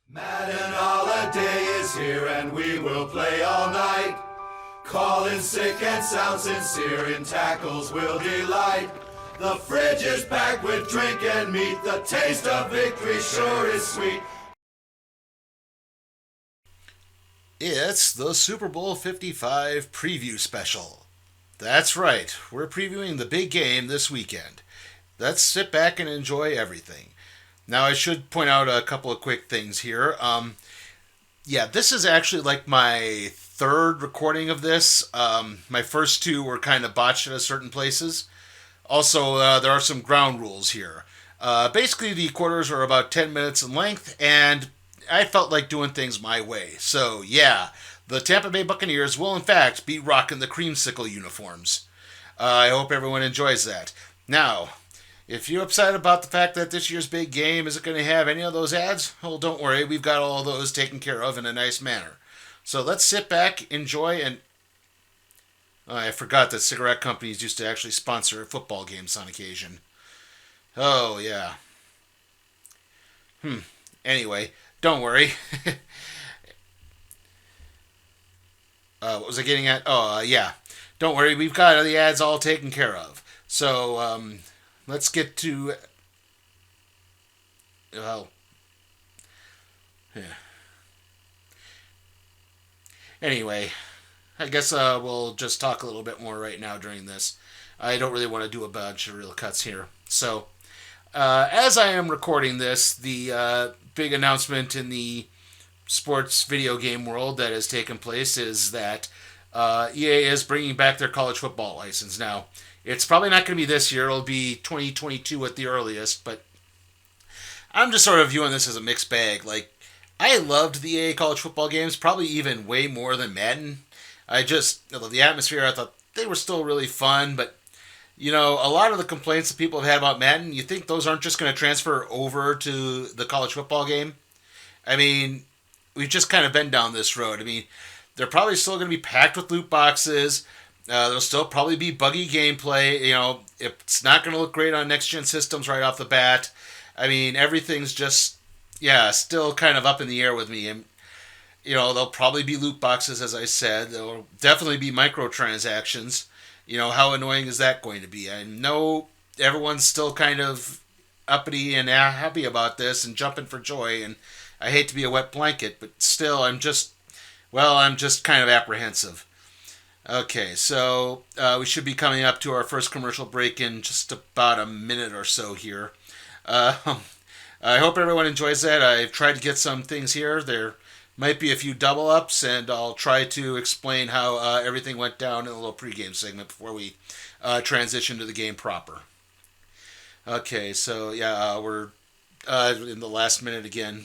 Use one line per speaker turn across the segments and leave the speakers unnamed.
Madden holiday is here and we will play all night. Calling sick and sound sincere, in tackles will delight. The fridge is packed with drink and meat, the taste of victory sure is sweet.
It's the Super Bowl 55 preview special. That's right, we're previewing the big game this weekend. Let's sit back and enjoy everything. Now, I should point out a couple of quick things here. This is actually like my third recording of this. My first two were kind of botched at certain places. Also, there are some ground rules here. Basically, the quarters are about 10 minutes in length, and I felt like doing things my way. So, yeah, the Tampa Bay Buccaneers will, in fact, be rocking the creamsicle uniforms. I hope everyone enjoys that. Now, if you're upset about the fact that this year's big game isn't going to have any of those ads, well, don't worry. We've got all those taken care of in a nice manner. So let's sit back, enjoy, and I forgot that cigarette companies used to actually sponsor football games on occasion. Oh, yeah. Anyway, don't worry. What was I getting at? Oh, yeah. Don't worry. We've got the ads all taken care of. So, let's get to... Well... Yeah. Anyway, I guess we'll just talk a little bit more right now during this. I don't really want to do a bunch of real cuts here. So, as I am recording this, the big announcement in the sports video game world that has taken place is that EA is bringing back their college football license. Now, it's probably not going to be this year. It'll be 2022 at the earliest, but I'm just sort of viewing this as a mixed bag. Like, I loved the EA college football games, probably even way more than Madden. The atmosphere, I thought they were still really fun, but, you know, a lot of the complaints that people have had about Madden, you think those aren't just going to transfer over to the college football game? I mean, we've just kind of been down this road. I mean, they're probably still going to be packed with loot boxes. There'll still probably be buggy gameplay. You know, it's not going to look great on next-gen systems right off the bat. I mean, everything's just, still kind of up in the air with me. And, you know, there'll probably be loot boxes, as I said. There'll definitely be microtransactions. You know, how annoying is that going to be? I know everyone's still kind of uppity and happy about this and jumping for joy, and I hate to be a wet blanket, but still, I'm just kind of apprehensive. Okay, so we should be coming up to our first commercial break in just about a minute or so here. I hope everyone enjoys that. I've tried to get some things here. There might be a few double ups, and I'll try to explain how everything went down in a little pregame segment before we transition to the game proper. Okay, so we're in the last minute again.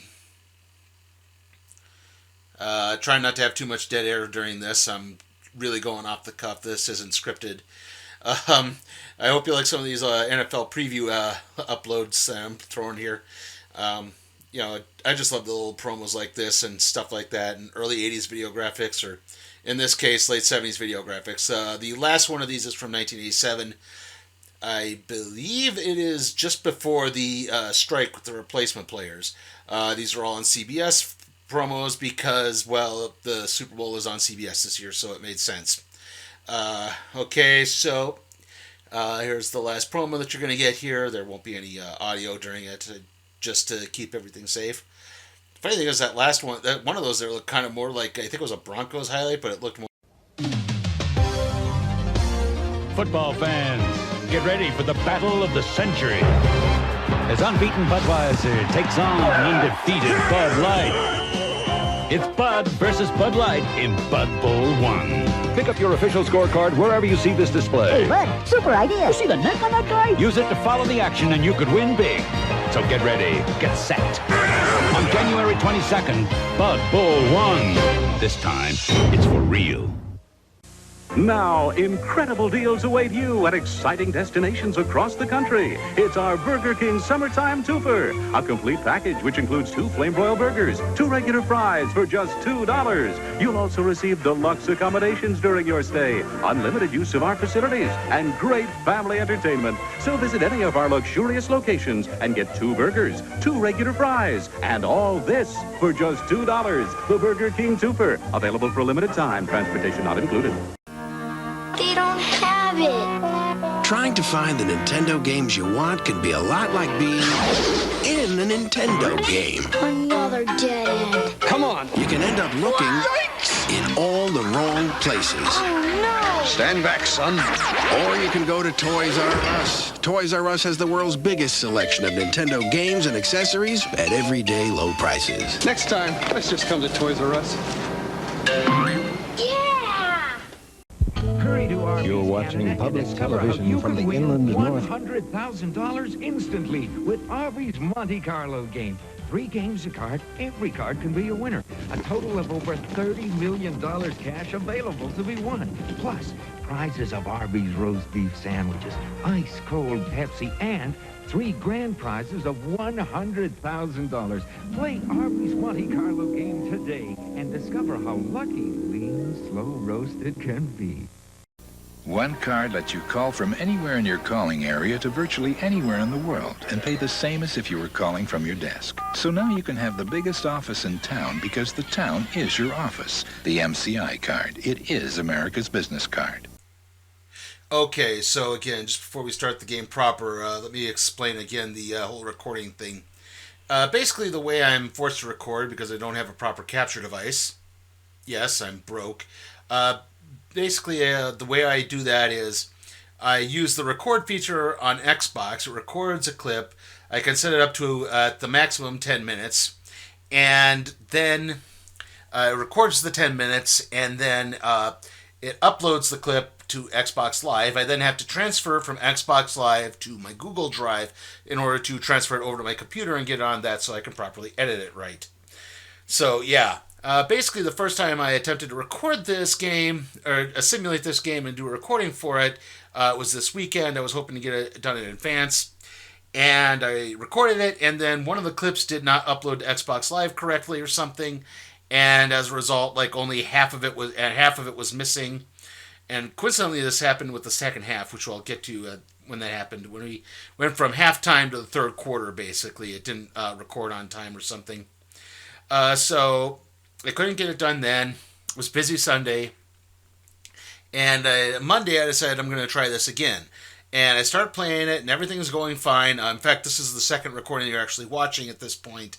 Trying not to have too much dead air during this. I'm really going off the cuff. This isn't scripted. I hope you like some of these NFL preview uploads that I'm throwing here. I just love the little promos like this and stuff like that, and early 80s video graphics, or in this case, late 70s video graphics. The last one of these is from 1987. I believe it is just before the strike with the replacement players. These are all on CBS promos because, well, the Super Bowl is on CBS this year, so it made sense. Okay, so here's the last promo that you're going to get here. There won't be any audio during it, just to keep everything safe. The funny thing is that last one, one of those there looked kind of more like, I think it was a Broncos highlight, but it looked more...
Football fans, get ready for the battle of the century as unbeaten Budweiser takes on undefeated Bud Light. It's Bud versus Bud Light in Bud Bowl 1. Pick up your official scorecard wherever you see this display.
Hey, Bud, super idea. You see the neck on that guy?
Use it to follow the action and you could win big. So get ready, get set. On January 22nd, Bud Bowl 1. This time, it's for real. Now, incredible deals await you at exciting destinations across the country. It's our Burger King Summertime Twofer, a complete package which includes 2 flame broiled burgers, 2 regular fries for just $2. You'll also receive deluxe accommodations during your stay, unlimited use of our facilities, and great family entertainment. So visit any of our luxurious locations and get 2 burgers, 2 regular fries, and all this for just $2. The Burger King Twofer, available for a limited time, transportation not included.
They don't have it.
Trying to find the Nintendo games you want can be a lot like being in a Nintendo game.
Another dead end.
Come on. You can end up looking in all the wrong places.
Oh, no.
Stand back, son. Or you can go to Toys R Us. Toys R Us has the world's biggest selection of Nintendo games and accessories at everyday low prices.
Next time, let's just come to Toys R Us.
You're watching public television from the inland north.
$100,000 instantly with Arby's Monte Carlo game. 3 games a card, every card can be a winner. A total of over $30 million cash available to be won. Plus, prizes of Arby's roast beef sandwiches, ice-cold Pepsi, and 3 grand prizes of $100,000. Play Arby's Monte Carlo game today and discover how lucky lean, slow-roasted can be.
One card lets you call from anywhere in your calling area to virtually anywhere in the world and pay the same as if you were calling from your desk. So now you can have the biggest office in town because the town is your office. The MCI card. It is America's business card.
Okay, so again, just before we start the game proper, let me explain again the whole recording thing. Basically, the way I'm forced to record because I don't have a proper capture device. Yes, I'm broke. Basically, the way I do that is I use the record feature on Xbox. It records a clip. I can set it up to the maximum 10 minutes. And then it records the 10 minutes, and then it uploads the clip to Xbox Live. I then have to transfer from Xbox Live to my Google Drive in order to transfer it over to my computer and get it on that so I can properly edit it right. So, yeah. Basically, the first time I attempted to record this game, or simulate this game and do a recording for it, was this weekend. I was hoping to get it done in advance, and I recorded it, and then one of the clips did not upload to Xbox Live correctly or something, and as a result, like only half of it was missing. And coincidentally, this happened with the second half, which I'll get to when that happened. When we went from halftime to the third quarter, basically, it didn't record on time or something. So I couldn't get it done then. It was busy Sunday. And Monday I decided I'm going to try this again. And I started playing it and everything's going fine. In fact, this is the second recording you're actually watching at this point.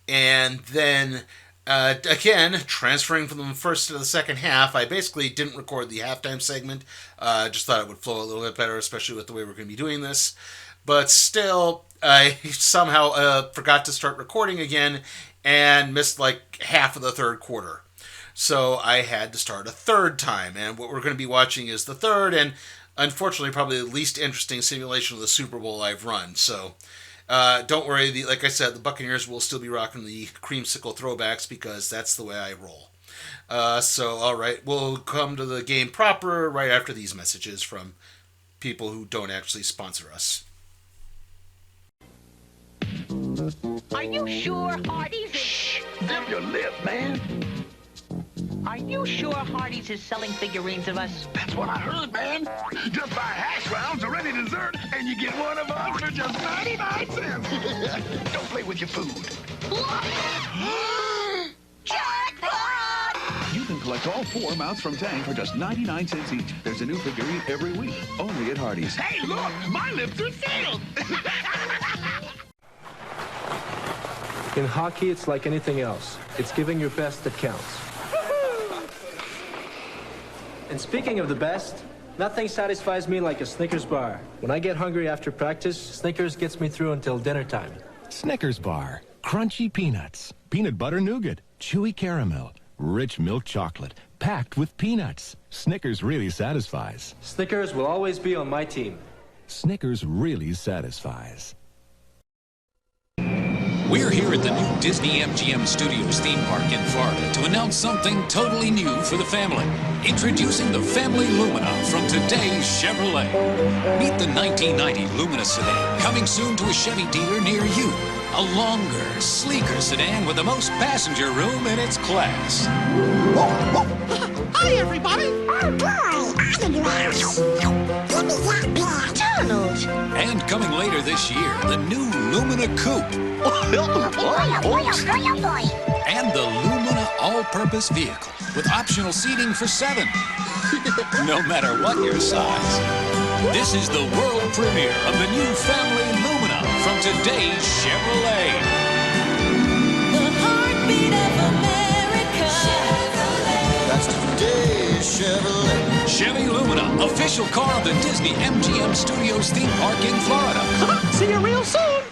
And then, again, transferring from the first to the second half, I basically didn't record the halftime segment. Just thought it would flow a little bit better, especially with the way we're going to be doing this. But still, I somehow forgot to start recording again and missed like half of the third quarter. So I had to start a third time. And what we're going to be watching is the third and unfortunately probably the least interesting simulation of the Super Bowl I've run. So don't worry. Like I said, the Buccaneers will still be rocking the creamsicle throwbacks because that's the way I roll. So, all right. We'll come to the game proper right after these messages from people who don't actually sponsor us.
Are you sure Hardee's is...
Shh! Zip your lip, man.
Are you sure Hardee's is selling figurines of us?
That's what I heard, man. Just buy hash browns or any dessert, and you get one of us for just 99 cents. Don't play with your food.
Jackpot!
You can collect all 4 mounts from Tang for just 99 cents each. There's a new figurine every week, only at Hardee's.
Hey, look! My lips are sealed!
In hockey, it's like anything else. It's giving your best that counts. And speaking of the best, nothing satisfies me like a Snickers bar. When I get hungry after practice, Snickers gets me through until dinner time.
Snickers bar. Crunchy peanuts, peanut butter nougat, chewy caramel, rich milk chocolate, packed with peanuts. Snickers really satisfies.
Snickers will always be on my team.
Snickers really satisfies.
We're here at the new Disney MGM Studios theme park in Florida to announce something totally new for the family. Introducing the Family Lumina from today's Chevrolet. Meet the 1990 Lumina sedan, coming soon to a Chevy dealer near you. A longer, sleeker sedan with the most passenger room in its class.
Hi, everybody. Oh, boy, autographs. Give me that badge. Donald.
And coming later this year, the new Lumina Coupe. And the Lumina all-purpose vehicle with optional seating for 7. No matter what your size. This is the world premiere of the new Family Lumina from today's Chevrolet.
The heartbeat of America. Chevrolet.
That's today's Chevrolet.
Chevy Lumina, official car of the Disney MGM Studios theme park in Florida.
See you real soon.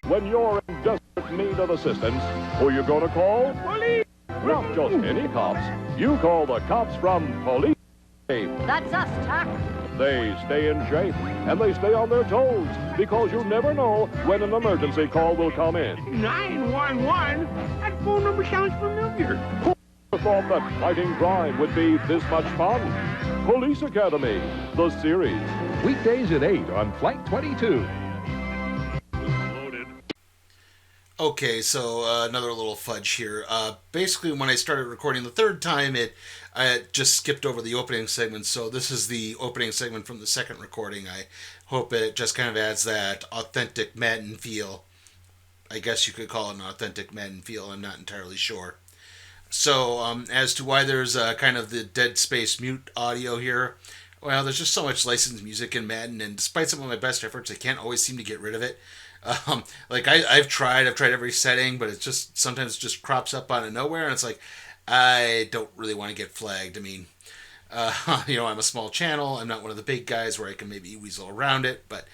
When you're in desperate need of assistance, who you gonna call? Police! Not just any cops. You call the cops from Police.
That's us, Doc.
They stay in shape, and they stay on their toes, because you never know when an emergency call will come in.
911? That phone number sounds familiar.
Who thought that fighting crime would be this much fun? Police Academy, the series.
Weekdays at 8 on Flight 22.
Okay, so another little fudge here. Basically, when I started recording the third time, I just skipped over the opening segment, so this is the opening segment from the second recording. I hope it just kind of adds that authentic Madden feel. I guess you could call it an authentic Madden feel, I'm not entirely sure. So, as to why there's kind of the dead space mute audio here, well, there's just so much licensed music in Madden, and despite some of my best efforts, I can't always seem to get rid of it. I've tried every setting, but it just sometimes just crops up out of nowhere, and it's like, I don't really want to get flagged. I mean, I'm a small channel. I'm not one of the big guys where I can maybe weasel around it, but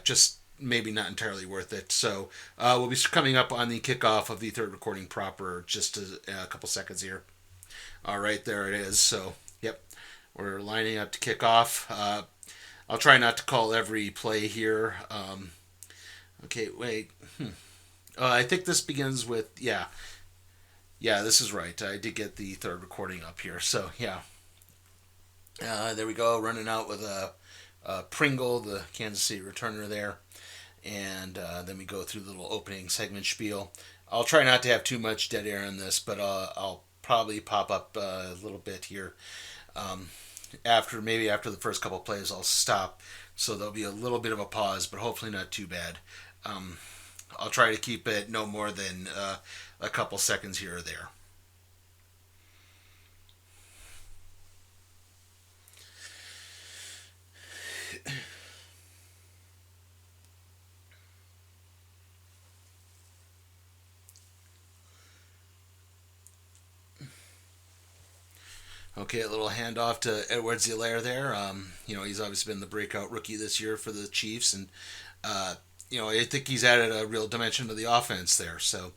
just maybe not entirely worth it. So we'll be coming up on the kickoff of the third recording proper just a couple seconds here. All right, there it is. So, yep, we're lining up to kick off. I'll try not to call every play here. Okay, wait. I think this begins with, yeah, this is right. I did get the third recording up here. So, yeah. There we go, running out with a Pringle, the Kansas City returner there. And then we go through the little opening segment spiel. I'll try not to have too much dead air in this, but I'll probably pop up a little bit here. After the first couple plays, I'll stop. So there'll be a little bit of a pause, but hopefully not too bad. I'll try to keep it no more than a couple seconds here or there. Okay, a little handoff to Edwards-Helaire there. He's obviously been the breakout rookie this year for the Chiefs, and I think he's added a real dimension to the offense there. So,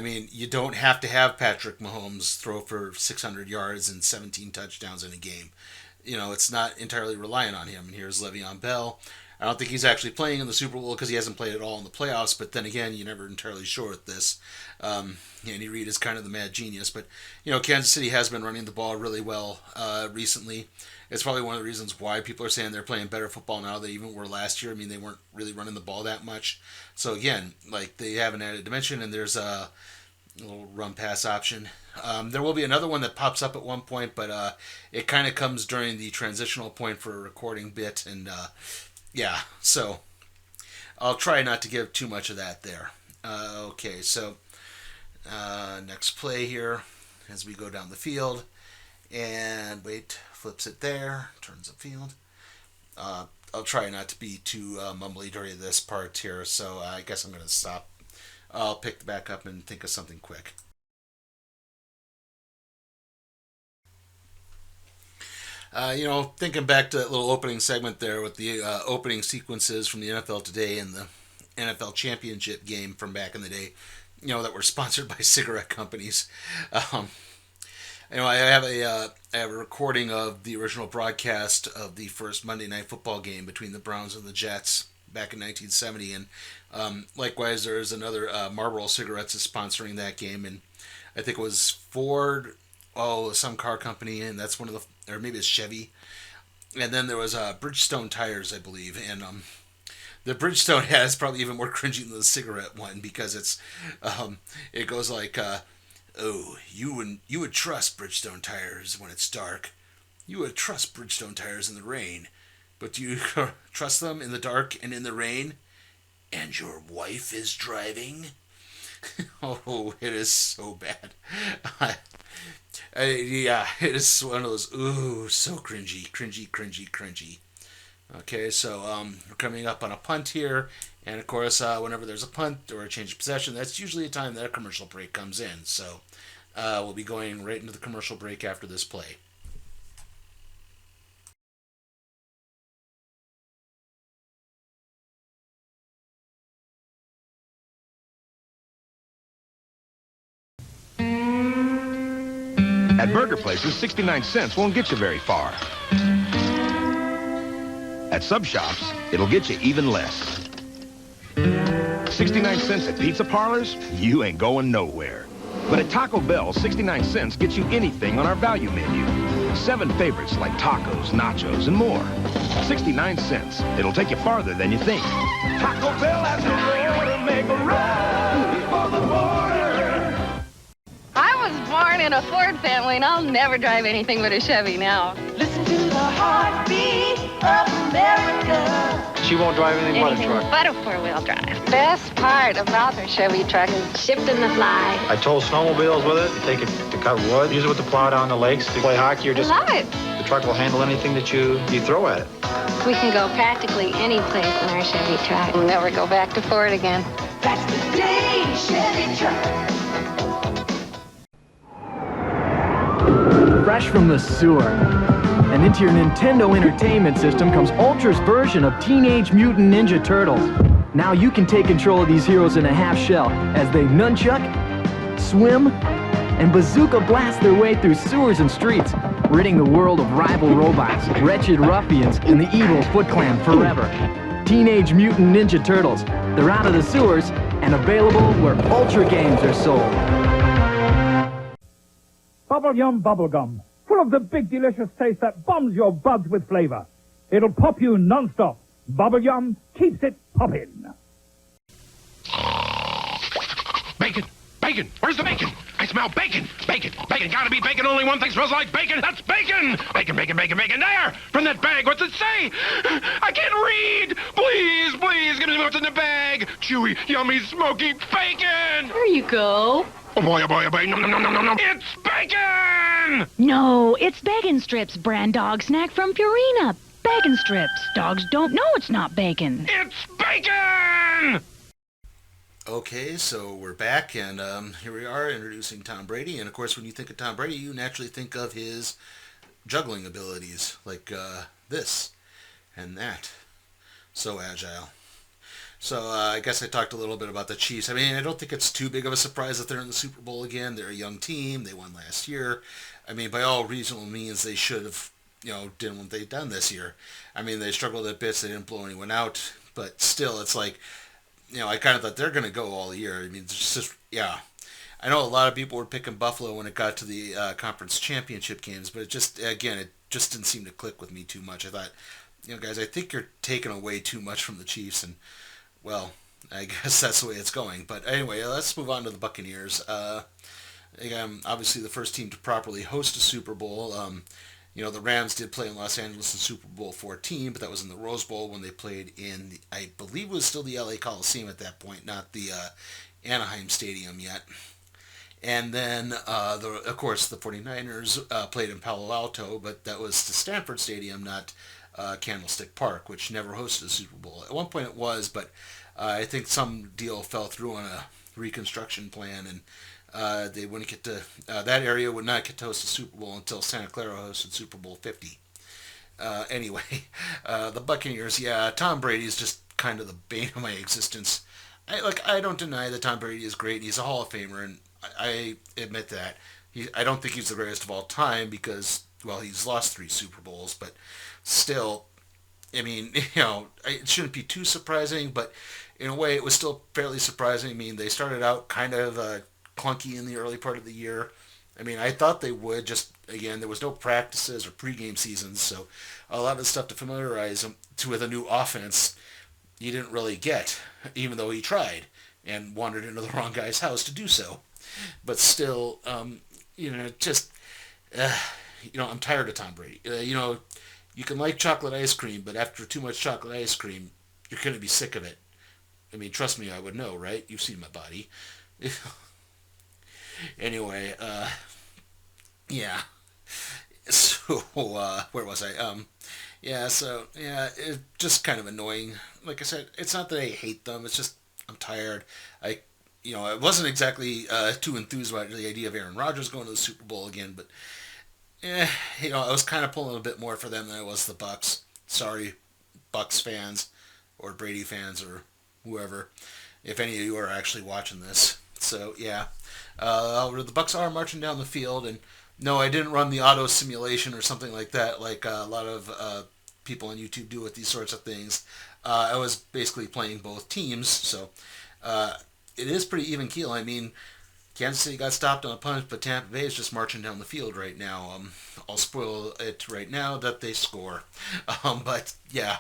you don't have to have Patrick Mahomes throw for 600 yards and 17 touchdowns in a game. It's not entirely reliant on him. And here's Le'Veon Bell. I don't think he's actually playing in the Super Bowl because he hasn't played at all in the playoffs, but then again, you're never entirely sure with this. Andy Reid is kind of the mad genius, but, Kansas City has been running the ball really well recently. It's probably one of the reasons why people are saying they're playing better football now than they even were last year. They weren't really running the ball that much. So again, they have an added dimension, and there's a little run pass option. There will be another one that pops up at one point, but it kind of comes during the transitional point for a recording bit, and so I'll try not to give too much of that there. Okay, so next play here as we go down the field, and flips it there, turns the field. I'll try not to be too mumbly during this part here, so I guess I'm going to stop. I'll pick back up and think of something quick. Thinking back to that little opening segment there with the opening sequences from the NFL Today and the NFL Championship game from back in the day, that were sponsored by cigarette companies. I have a recording of the original broadcast of the first Monday Night Football game between the Browns and the Jets back in 1970. And likewise, there's another Marlboro Cigarettes is sponsoring that game, and I think it was Ford, some car company, and that's one of the, or maybe it's Chevy. And then there was Bridgestone tires, I believe, and the Bridgestone hat is probably even more cringy than the cigarette one, because it goes like, oh, you would trust Bridgestone tires when it's dark. You would trust Bridgestone tires in the rain, but do you trust them in the dark and in the rain? And your wife is driving? Oh, it is so bad. Yeah, it is one of those, ooh, so cringy. Okay, so we're coming up on a punt here, and of course, whenever there's a punt or a change of possession, that's usually a time that a commercial break comes in. So we'll be going right into the commercial break after this play.
At burger places, 69 cents won't get you very far. At sub shops, it'll get you even less. 69 cents at pizza parlors, you ain't going nowhere. But at Taco Bell, 69 cents gets you anything on our value menu. 7 favorites like tacos, nachos, and more. 69 cents. It'll take you farther than you think.
Taco Bell has a way to make a run for the border.
I was born in a Ford family, and I'll never drive anything but a Chevy now.
Listen to the heartbeat of America.
She won't drive anything but a
Anything
truck.
but a four-wheel drive. Best part about her Chevy truck is shifting the fly.
I told snowmobiles with it. You take it to cut wood, use it with the plow down the lakes, to play hockey, or just...
I love it.
The truck will handle anything that you throw at it.
We can go practically any place in our Chevy truck. We'll never go back to Ford again.
That's the day Chevy truck.
Fresh from the sewer and into your Nintendo Entertainment System comes Ultra's version of Teenage Mutant Ninja Turtles. Now you can take control of these heroes in a half shell as they nunchuck, swim, and bazooka blast their way through sewers and streets, ridding the world of rival robots, wretched ruffians, and the evil Foot Clan forever. Teenage Mutant Ninja Turtles. They're out of the sewers and available where Ultra games are sold.
Bubble Yum Bubblegum, full of the big delicious taste that bombs your buds with flavor. It'll pop you non-stop. Bubble Yum keeps it poppin'.
Bacon! Bacon! Where's the bacon? I smell bacon! Bacon! Bacon! Gotta be bacon! Only one thing smells like bacon! That's bacon! Bacon, bacon, bacon, bacon! There! From that bag! What's it say? I can't read! Please, please, give me what's in the bag! Chewy, yummy, smoky bacon!
There you go.
Oh boy, oh boy, oh boy! Nom, nom, nom, nom, nom, nom! It's bacon!
No, it's Bacon Strips, brand dog snack from Purina. Bacon Strips. Dogs don't know it's not bacon.
It's bacon!
Okay, so we're back, and here we are introducing Tom Brady. And of course, when you think of Tom Brady, you naturally think of his juggling abilities, like this and that. So agile. So I guess I talked a little bit about the Chiefs. I mean, I don't think it's too big of a surprise that they're in the Super Bowl again. They're a young team. They won last year. I mean, by all reasonable means, they should have, done what they've done this year. I mean, they struggled at bits. They didn't blow anyone out. But still, it's like, I kind of thought they're going to go all year. I mean, it's just, yeah. I know a lot of people were picking Buffalo when it got to the conference championship games, but it just didn't seem to click with me too much. I thought, guys, I think you're taking away too much from the Chiefs, and well, I guess that's the way it's going. But anyway, let's move on to the Buccaneers. Obviously the first team to properly host a Super Bowl. The Rams did play in Los Angeles in Super Bowl 14, but that was in the Rose Bowl when they played in, I believe it was still the LA Coliseum at that point, not the Anaheim Stadium yet. And then, of course, the 49ers played in Palo Alto, but that was the Stanford Stadium, not Candlestick Park, which never hosted a Super Bowl. At one point it was, but I think some deal fell through on a reconstruction plan, and they wouldn't get to that area would not get to host a Super Bowl until Santa Clara hosted Super Bowl 50. Anyway, the Buccaneers, Tom Brady is just kind of the bane of my existence. I don't deny that Tom Brady is great, and he's a Hall of Famer, and I admit that. I don't think he's the greatest of all time because, well, he's lost 3 Super Bowls, but still, I mean, it shouldn't be too surprising, but in a way it was still fairly surprising. I mean, they started out kind of clunky in the early part of the year. I mean, I thought they would, just, again, there was no practices or pregame seasons, so a lot of the stuff to familiarize them with a new offense he didn't really get, even though he tried and wandered into the wrong guy's house to do so. But still, I'm tired of Tom Brady. You can like chocolate ice cream, but after too much chocolate ice cream, you're going to be sick of it. I mean, trust me, I would know, right? You've seen my body. Anyway, yeah. So, where was I? It's just kind of annoying. Like I said, it's not that I hate them, it's just I'm tired. I wasn't exactly too enthused about the idea of Aaron Rodgers going to the Super Bowl again, but I was kind of pulling a bit more for them than I was the Bucs. Sorry, Bucs fans or Brady fans or whoever, if any of you are actually watching this. So yeah, the Bucs are marching down the field, and no, I didn't run the auto simulation or something like that, like a lot of people on YouTube do with these sorts of things. I was basically playing both teams, so it is pretty even keel. I mean, Kansas City got stopped on a punch, but Tampa Bay is just marching down the field right now. I'll spoil it right now that they score. But yeah,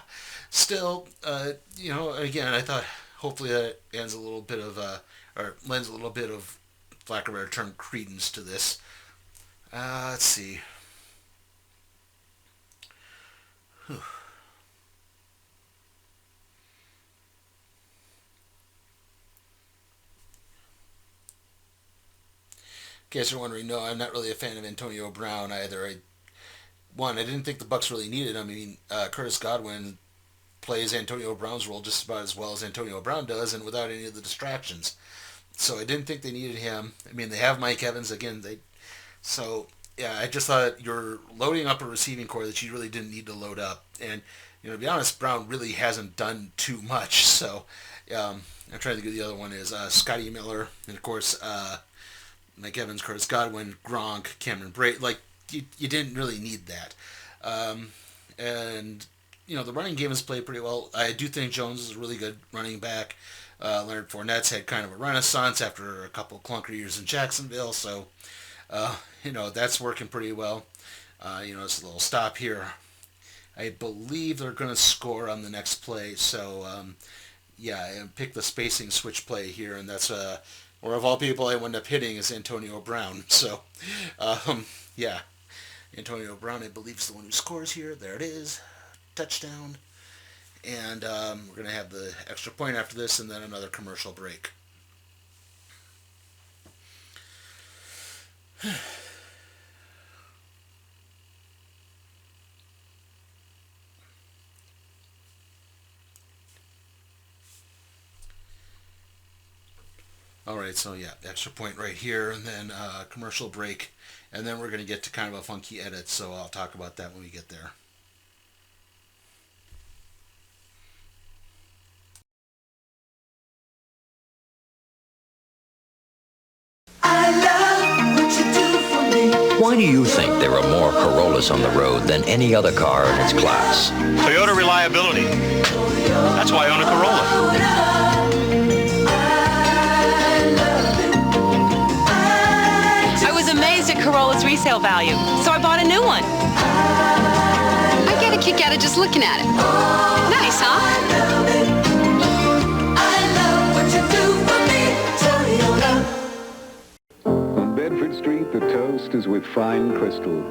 still, again, I thought hopefully that ends a little bit of, or lends a little bit of, for lack of a better term, credence to this. Let's see. Whew. In case you're wondering, no, I'm not really a fan of Antonio Brown either. I didn't think the Bucs really needed him. I mean, Curtis Godwin plays Antonio Brown's role just about as well as Antonio Brown does, and without any of the distractions. So I didn't think they needed him. I mean, they have Mike Evans again. So yeah, I just thought you're loading up a receiving core that you really didn't need to load up. And to be honest, Brown really hasn't done too much. So I'm trying to think who the other one is. Scotty Miller, and of course Mike Evans, Curtis Godwin, Gronk, Cameron Brate. Like, you didn't really need that. And the running game has played pretty well. I do think Jones is a really good running back. Leonard Fournette's had kind of a renaissance after a couple clunker years in Jacksonville, so that's working pretty well. It's a little stop here. I believe they're going to score on the next play, so and pick the spacing switch play here, and that's where of all people I end up hitting is Antonio Brown. So Antonio Brown, I believe, is the one who scores here. There it is, touchdown. And we're going to have the extra point after this, and then another commercial break. All right, so yeah, extra point right here, and then commercial break, and then we're going to get to kind of a funky edit, so I'll talk about that when we get there.
Why do you think there are more Corollas on the road than any other car in its class?
Toyota reliability. That's why I own a Corolla.
I was amazed at Corolla's resale value, so I bought a new one.
I get a kick out of just looking at it. Nice, huh?
On Bedford Street, the toast is with fine crystal.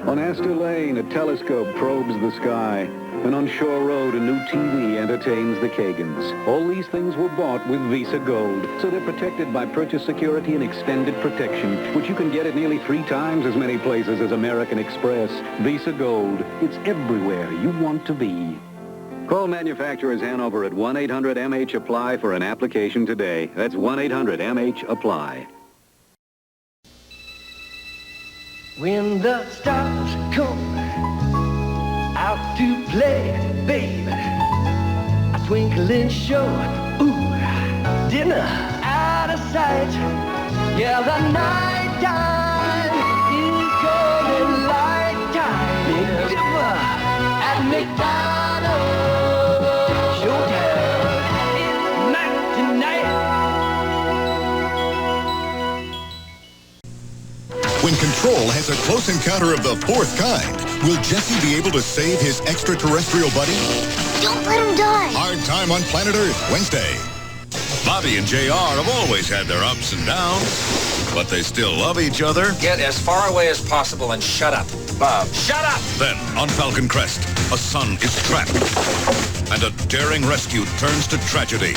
On Astor Lane, a telescope probes the sky. And on Shore Road, a new TV entertains the Kagans. All these things were bought with Visa Gold, so they're protected by purchase security and extended protection, which you can get at nearly 3 times as many places as American Express. Visa Gold. It's everywhere you want to be. Call Manufacturers Hanover at 1-800-MH-APPLY for an application today. That's 1-800-MH-APPLY.
When the stars come out to play, babe, a twinkling show, ooh, dinner out of sight. Yeah, the night time is golden light time. Big dinner at McDonald's.
When Control has a close encounter of the fourth kind, will Jesse be able to save his extraterrestrial buddy?
Don't let him die.
Hard Time on Planet Earth, Wednesday.
Bobby and JR have always had their ups and downs, but they still love each other.
Get as far away as possible and shut up. Bob, shut up!
Then, on Falcon Crest, a son is trapped, and a daring rescue turns to tragedy.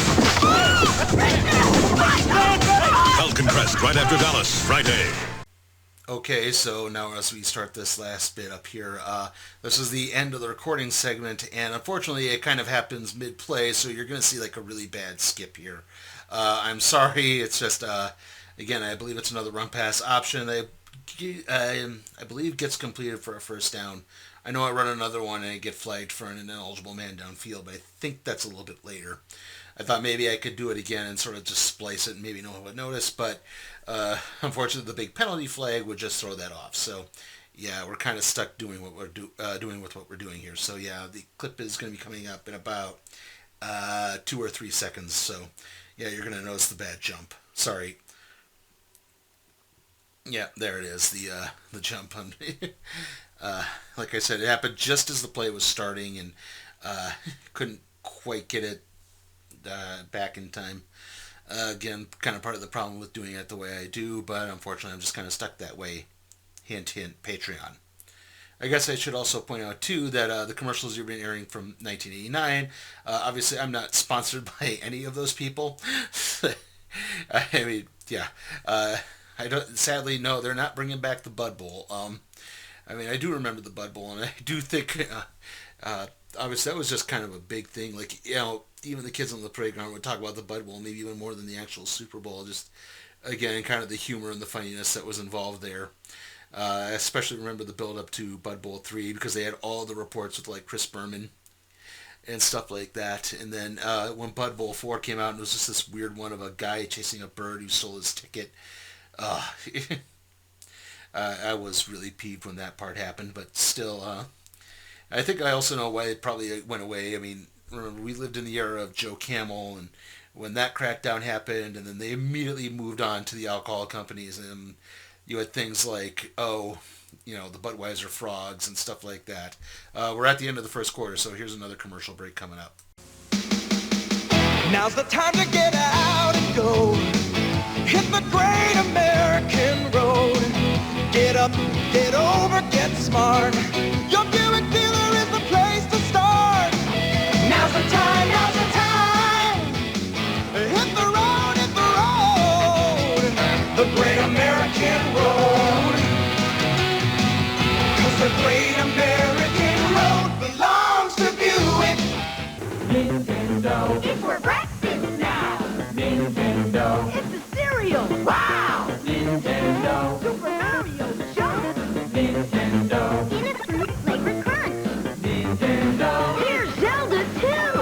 Falcon Crest, right after Dallas, Friday.
Okay, so now as we start this last bit up here, this is the end of the recording segment, and unfortunately it kind of happens mid-play, so you're going to see like a really bad skip here. I'm sorry, it's just, again, I believe it's another run pass option. I believe gets completed for a first down. I know I run another one and I get flagged for an ineligible man downfield, but I think that's a little bit later. I thought maybe I could do it again and sort of just splice it and maybe no one would notice, but unfortunately the big penalty flag would just throw that off. So yeah, we're kind of stuck doing what we're doing with what we're doing here. So yeah, the clip is going to be coming up in about 2 or 3 seconds. So yeah, you're going to notice the bad jump. Sorry. Yeah, there it is, the jump. Like I said, it happened just as the play was starting, and couldn't quite get it back in time. Again, kind of part of the problem with doing it the way I do, but unfortunately I'm just kind of stuck that way. Hint, hint, Patreon. I guess I should also point out, too, that the commercials you've been airing from 1989, obviously I'm not sponsored by any of those people. I mean, yeah. I don't. Sadly, no, they're not bringing back the Bud Bowl. I mean, I do remember the Bud Bowl, and I do think, obviously, that was just kind of a big thing. Like, you know, even the kids on the playground would talk about the Bud Bowl, maybe even more than the actual Super Bowl. Just, again, kind of the humor and the funniness that was involved there. I especially remember the build-up to Bud Bowl 3, because they had all the reports with, like, Chris Berman and stuff like that. And then when Bud Bowl 4 came out, and it was just this weird one of a guy chasing a bird who stole his ticket. I was really peeved when that part happened, but still, I think I also know why it probably went away. I mean, remember, we lived in the era of Joe Camel, and when that crackdown happened, and then they immediately moved on to the alcohol companies, and you had things like, oh, you know, the Budweiser frogs and stuff like that. We're at the end of the first quarter, so here's another commercial break coming up.
Now's the time to get out and go. Hit the great American road. Get up, get over, get smart. Your Buick dealer is the place to start. Now's the time, now's the time. Hit the road, hit the road. The great American road. 'Cause the great American road belongs to Buick. Nintendo. It's for breakfast now. Nintendo. It's a cereal. Wow. Nintendo. Super Mario Jump. Nintendo. In a fruit flavored crunch. Nintendo. Here's Zelda too.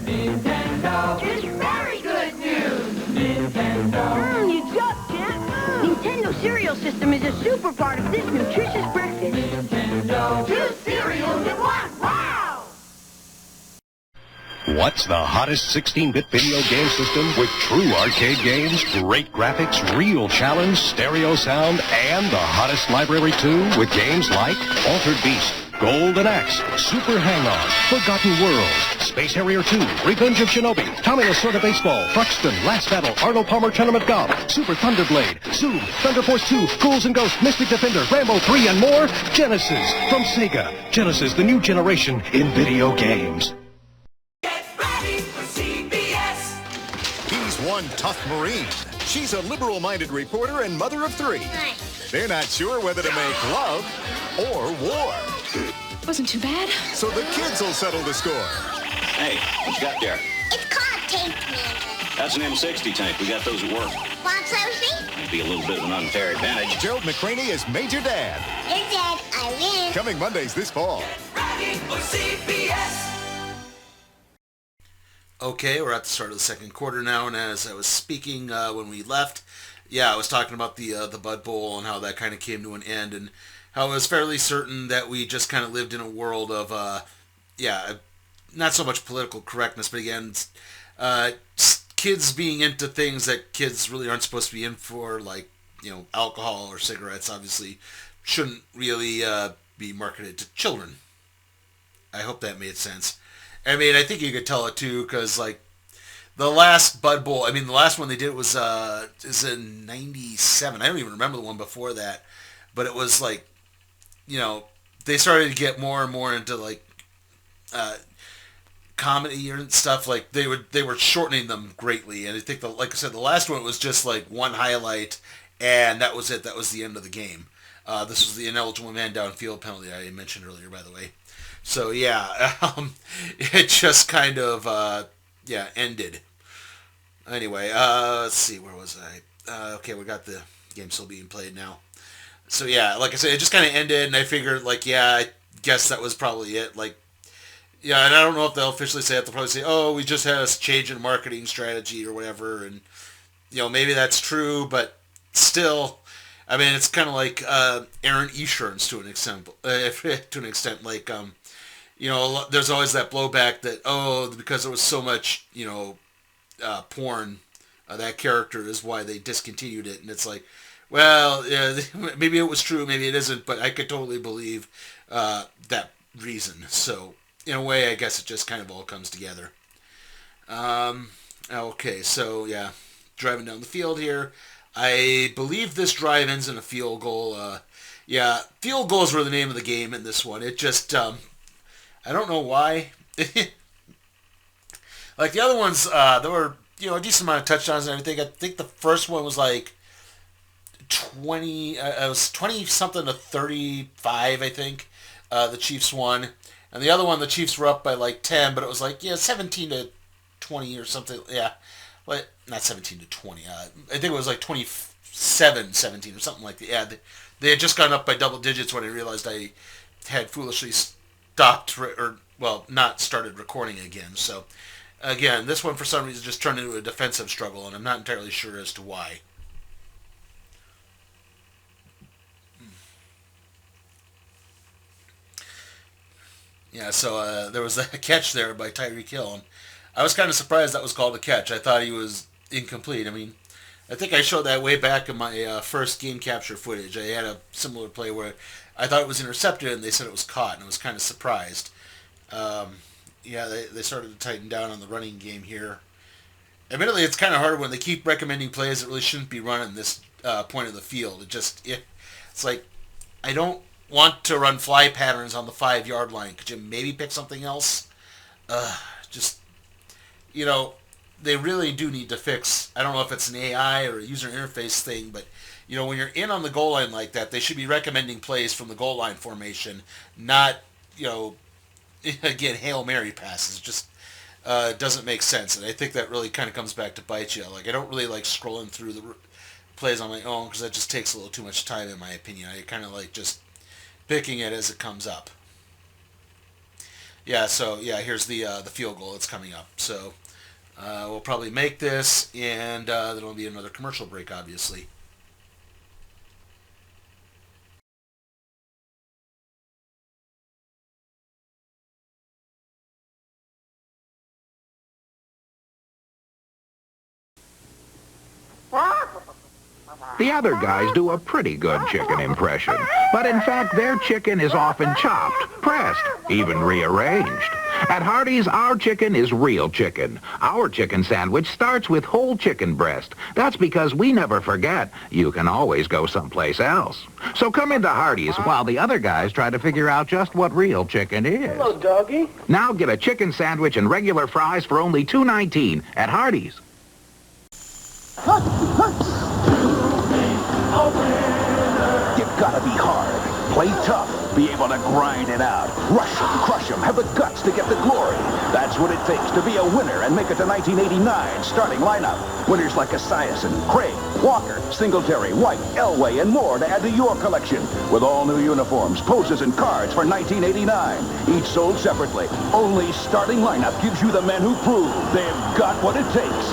Nintendo. It's very good news. Nintendo. You just can't lose. Nintendo cereal system is a super part of this nutritious breakfast. Nintendo. 2 cereals in 1. Wow.
What's the hottest 16-bit video game system with true arcade games, great graphics, real challenge, stereo sound, and the hottest library too, with games like Altered Beast, Golden Axe, Super Hang-On, Forgotten Worlds, Space Harrier 2, Revenge of Shinobi, Tommy Lasorda Baseball, Truxton, Last Battle, Arnold Palmer Tournament Golf, Super Thunderblade, Zoom, Thunder Force 2, Ghouls and Ghosts, Mystic Defender, Rambo 3, and more. Genesis from Sega. Genesis, the new generation in video games.
One tough Marine. She's a liberal-minded reporter and mother of 3. They're not sure whether to make love or war.
Wasn't too bad.
So the kids will settle the score.
Hey, what you got there?
It's called Tank Commander.
That's an M60 tank. We got those at work.
Want some, see?
Might be a little bit of an unfair advantage.
Gerald McCraney is Major Dad.
You're dead. I win.
Coming Mondays this fall.
Ready for CBS.
Okay, we're at the start of the second quarter now, and as I was speaking when we left, yeah, I was talking about the Bud Bowl and how that kind of came to an end, and how I was fairly certain that we just kind of lived in a world of, not so much political correctness, but again, kids being into things that kids really aren't supposed to be in for, like, alcohol or cigarettes obviously shouldn't really be marketed to children. I hope that made sense. I mean, I think you could tell it too, because like the last Bud Bowl, I mean, the last one they did was is in '97. I don't even remember the one before that, but it was like, they started to get more and more into like comedy and stuff. Like they were shortening them greatly, and I think like I said, the last one was just like one highlight, and that was it. That was the end of the game. This was the ineligible man downfield penalty I mentioned earlier, by the way. So yeah, it just kind of ended. Anyway, let's see, where was I? Okay, we got the game still being played now. So yeah, like I said, it just kind of ended, and I figured like, yeah, I guess that was probably it. Like, yeah, and I don't know if they'll officially say it. They'll probably say, oh, we just had a change in marketing strategy or whatever, and maybe that's true, but still, I mean, it's kind of like errant insurance to an extent. Like, there's always that blowback that, because there was so much, porn, that character is why they discontinued it, and it's like, well, yeah, maybe it was true, maybe it isn't, but I could totally believe that reason. So, in a way, I guess it just kind of all comes together. Okay, so, yeah, driving down the field here. I believe this drive ends in a field goal. Field goals were the name of the game in this one. It just, I don't know why. Like the other ones, there were, a decent amount of touchdowns and everything. I think the first one was like 20, it was 20-something to 35, I think. The Chiefs won. And the other one, the Chiefs were up by like 10, but it was like, 17 to 20 or something. Yeah. Well, not 17 to 20. I think it was like 27-17 or something like that. Yeah, they had just gone up by double digits when I realized I had foolishly stopped not started recording again. So, again, this one for some reason just turned into a defensive struggle, and I'm not entirely sure as to why. Yeah, so there was a catch there by Tyreek Hill, and I was kind of surprised that was called a catch. I thought he was incomplete. I mean, I think I showed that way back in my first game capture footage. I had a similar play where I thought it was intercepted, and they said it was caught, and I was kind of surprised. They started to tighten down on the running game here. Admittedly, it's kind of hard when they keep recommending plays that really shouldn't be run in this point of the field. It's like, I don't want to run fly patterns on the 5-yard line. Could you maybe pick something else? They really do need to fix, I don't know if it's an AI or a user interface thing, but, when you're in on the goal line like that, they should be recommending plays from the goal line formation, not, again, Hail Mary passes. Just doesn't make sense, and I think that really kind of comes back to bite you. Like, I don't really like scrolling through the plays on my own, because that just takes a little too much time, in my opinion. I kind of like just picking it as it comes up. Yeah, so, here's the field goal that's coming up. So, we'll probably make this, and then will be another commercial break, obviously.
The other guys do a pretty good chicken impression, but in fact their chicken is often chopped, pressed, even rearranged. At Hardee's, our chicken is real chicken. Our chicken sandwich starts with whole chicken breast. That's because we never forget you can always go someplace else. So come into Hardee's while the other guys try to figure out just what real chicken is.
Hello, doggy.
Now get a chicken sandwich and regular fries for only $2.19 at Hardee's.
You've got to be hard, play tough, be able to grind it out, rush them, crush them, have the guts to get the glory. That's what it takes to be a winner and make it to 1989 starting lineup. Winners like Esiason, Craig, Walker, Singletary, White, Elway, and more to add to your collection. With all new uniforms, poses, and cards for 1989. Each sold separately. Only starting lineup gives you the men who prove they've got what it takes.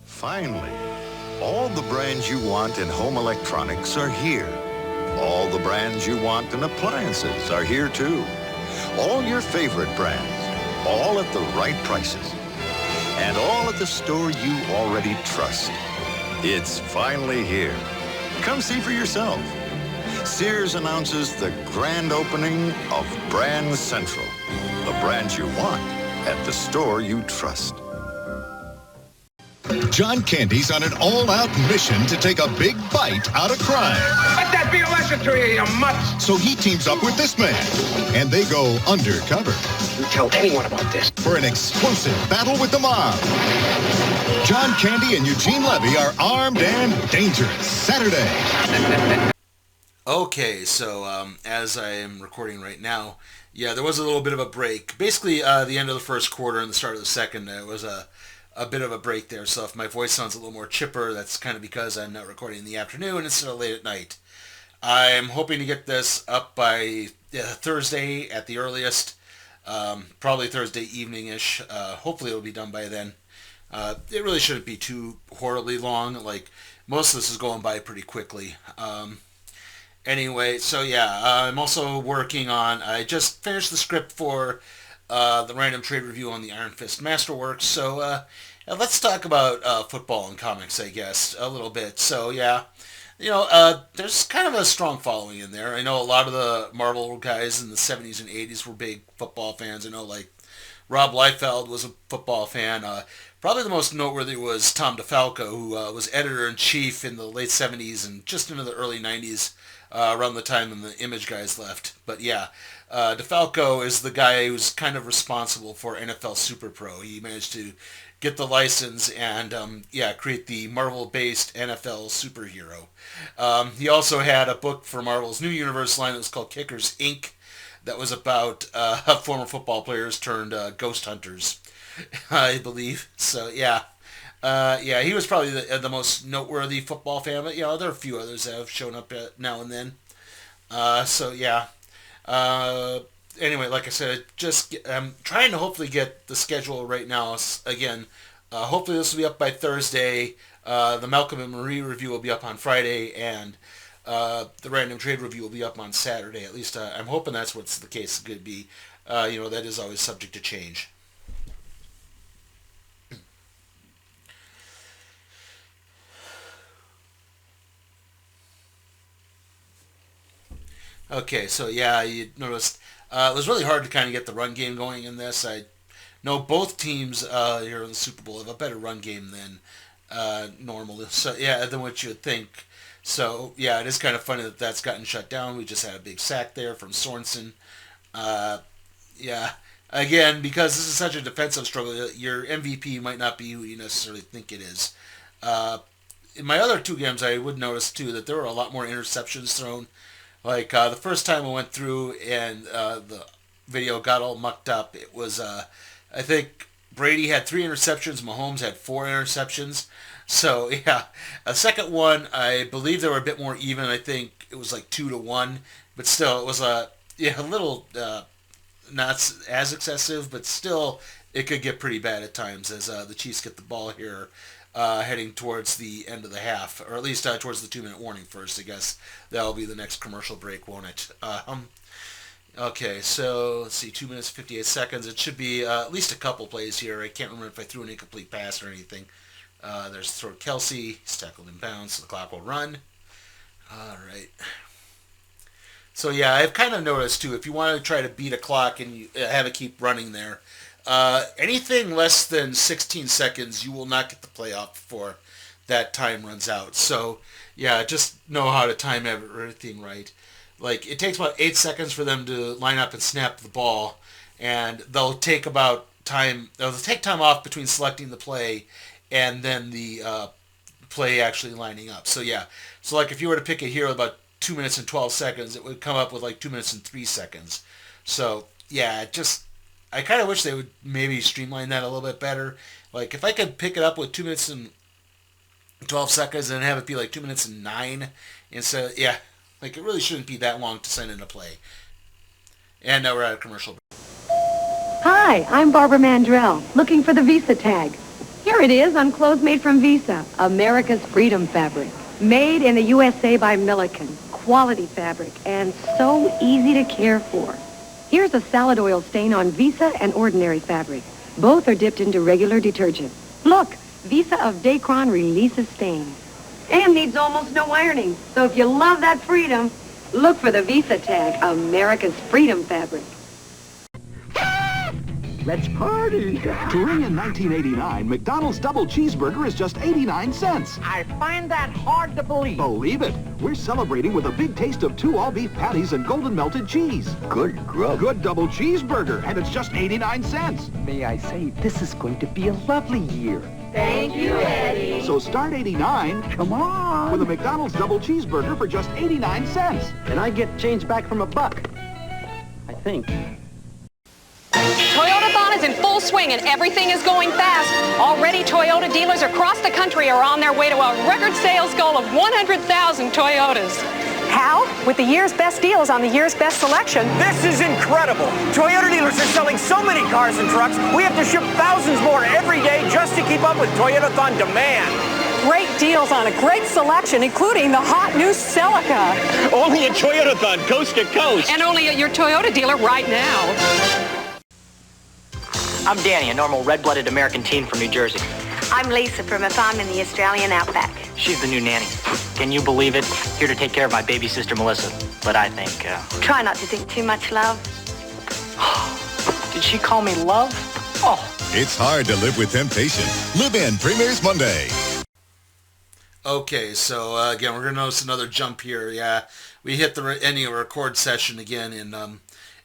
Finally, all the brands you want in home electronics are here. All the brands you want in appliances are here too. All your favorite brands, all at the right prices. And all at the store you already trust. It's finally here. Come see for yourself. Sears announces the grand opening of Brand Central. The brands you want at the store you trust.
John Candy's on an all-out mission to take a big bite out of crime.
Let that be a lesson to you, you mutt!
So he teams up with this man, and they go undercover.
You tell anyone about this.
For an explosive battle with the mob. John Candy and Eugene Levy are armed and dangerous. Saturday.
Okay, so as I am recording right now, yeah, there was a little bit of a break. Basically, the end of the first quarter and the start of the second, there was a bit of a break there. So if my voice sounds a little more chipper, that's kind of because I'm not recording in the afternoon instead of late at night. I'm hoping to get this up by Thursday at the earliest, probably Thursday evening-ish. Hopefully it'll be done by then. It really shouldn't be too horribly long. Like, most of this is going by pretty quickly. Anyway, so yeah, I'm also working on, I just finished the script for the random trade review on the Iron Fist Masterworks, so let's talk about football and comics, I guess, a little bit. So yeah, you know, there's kind of a strong following in there. I know a lot of the Marvel guys in the 70s and 80s were big football fans. I know, like, Rob Liefeld was a football fan. Probably the most noteworthy was Tom DeFalco, who was editor-in-chief in the late 70s and just into the early 90s, around the time when the Image guys left. But yeah, DeFalco is the guy who's kind of responsible for NFL Super Pro. He managed to get the license and, create the Marvel-based NFL superhero. He also had a book for Marvel's new universe line that was called Kickers, Inc., that was about former football players turned ghost hunters, I believe. So, yeah. He was probably the most noteworthy football fan, but, you know, there are a few others that have shown up now and then. Anyway, like I said, I'm trying to hopefully get the schedule right now. Again, hopefully this will be up by Thursday. The Malcolm and Marie review will be up on Friday, and the random trade review will be up on Saturday. At least I'm hoping that's what's the case could be. That is always subject to change. Okay, so yeah, you noticed it was really hard to kind of get the run game going in this. I know both teams here in the Super Bowl have a better run game than normal. So yeah, than what you would think. So yeah, it is kind of funny that that's gotten shut down. We just had a big sack there from Sorensen. Again, because this is such a defensive struggle, your MVP might not be who you necessarily think it is. In my other two games, I would notice too that there were a lot more interceptions thrown. Like, the first time I went through and the video got all mucked up, it was, I think Brady had 3 interceptions, Mahomes had 4 interceptions. So, yeah, a second one, I believe they were a bit more even. I think it was like 2-1, but still, it was a little, not as excessive, but still, it could get pretty bad at times as the Chiefs get the ball here. Heading towards the end of the half, or at least towards the 2-minute warning first. I guess that'll be the next commercial break, won't it? Okay, so let's see, 2 minutes, 58 seconds. It should be at least a couple plays here. I can't remember if I threw an incomplete pass or anything. There's the throw to Kelsey. He's tackled in bounds, so the clock will run. All right. So yeah, I've kind of noticed too, if you want to try to beat a clock and you have it keep running there, anything less than 16 seconds, you will not get the playoff before that time runs out. So, yeah, just know how to time everything right. Like, it takes about 8 seconds for them to line up and snap the ball, and they'll take time off between selecting the play and then the play actually lining up. So, yeah. So, like, if you were to pick a hero about 2 minutes and 12 seconds, it would come up with, like, 2 minutes and 3 seconds. So, yeah, I kind of wish they would maybe streamline that a little bit better. Like, if I could pick it up with 2 minutes and 12 seconds and have it be like 2 minutes and 9 instead, yeah, like, it really shouldn't be that long to send in a play. And now we're at a commercial.
Hi, I'm Barbara Mandrell, looking for the Visa tag. Here it is on clothes made from Visa, America's freedom fabric. Made in the USA by Milliken. Quality fabric, and so easy to care for. Here's a salad oil stain on Visa and ordinary fabric. Both are dipped into regular detergent. Look, Visa of Dacron releases stain. and needs almost no ironing. So if you love that freedom, look for the Visa tag, America's freedom fabric.
Let's party. Touring in 1989, McDonald's double cheeseburger is just 89 cents.
I find that hard to believe.
Believe it. We're celebrating with a big taste of 2 all-beef patties and golden melted cheese.
Good grub.
Good double cheeseburger, and it's just 89 cents.
May I say, this is going to be a lovely year.
Thank you, Eddie.
So start 89.
Come on.
With a McDonald's double cheeseburger for just 89 cents.
And I get change back from $1. I think.
Toyotathon is in full swing and everything is going fast. Already, Toyota dealers across the country are on their way to a record sales goal of 100,000 Toyotas.
How? With the year's best deals on the year's best selection.
This is incredible. Toyota dealers are selling so many cars and trucks, we have to ship thousands more every day just to keep up with Toyotathon demand.
Great deals on a great selection, including the hot new Celica.
Only at Toyotathon, coast to coast.
And only at your Toyota dealer right now.
I'm Danny, a normal red-blooded American teen from New Jersey.
I'm Lisa from a farm in the Australian outback.
She's the new nanny. Can you believe it? Here to take care of my baby sister, Melissa. But I think,
Try not to think too much, love.
Did she call me love? Oh.
It's hard to live with temptation. Live In premieres Monday.
Okay, so again, we're going to notice another jump here. Yeah, we hit the ending of a record session again, and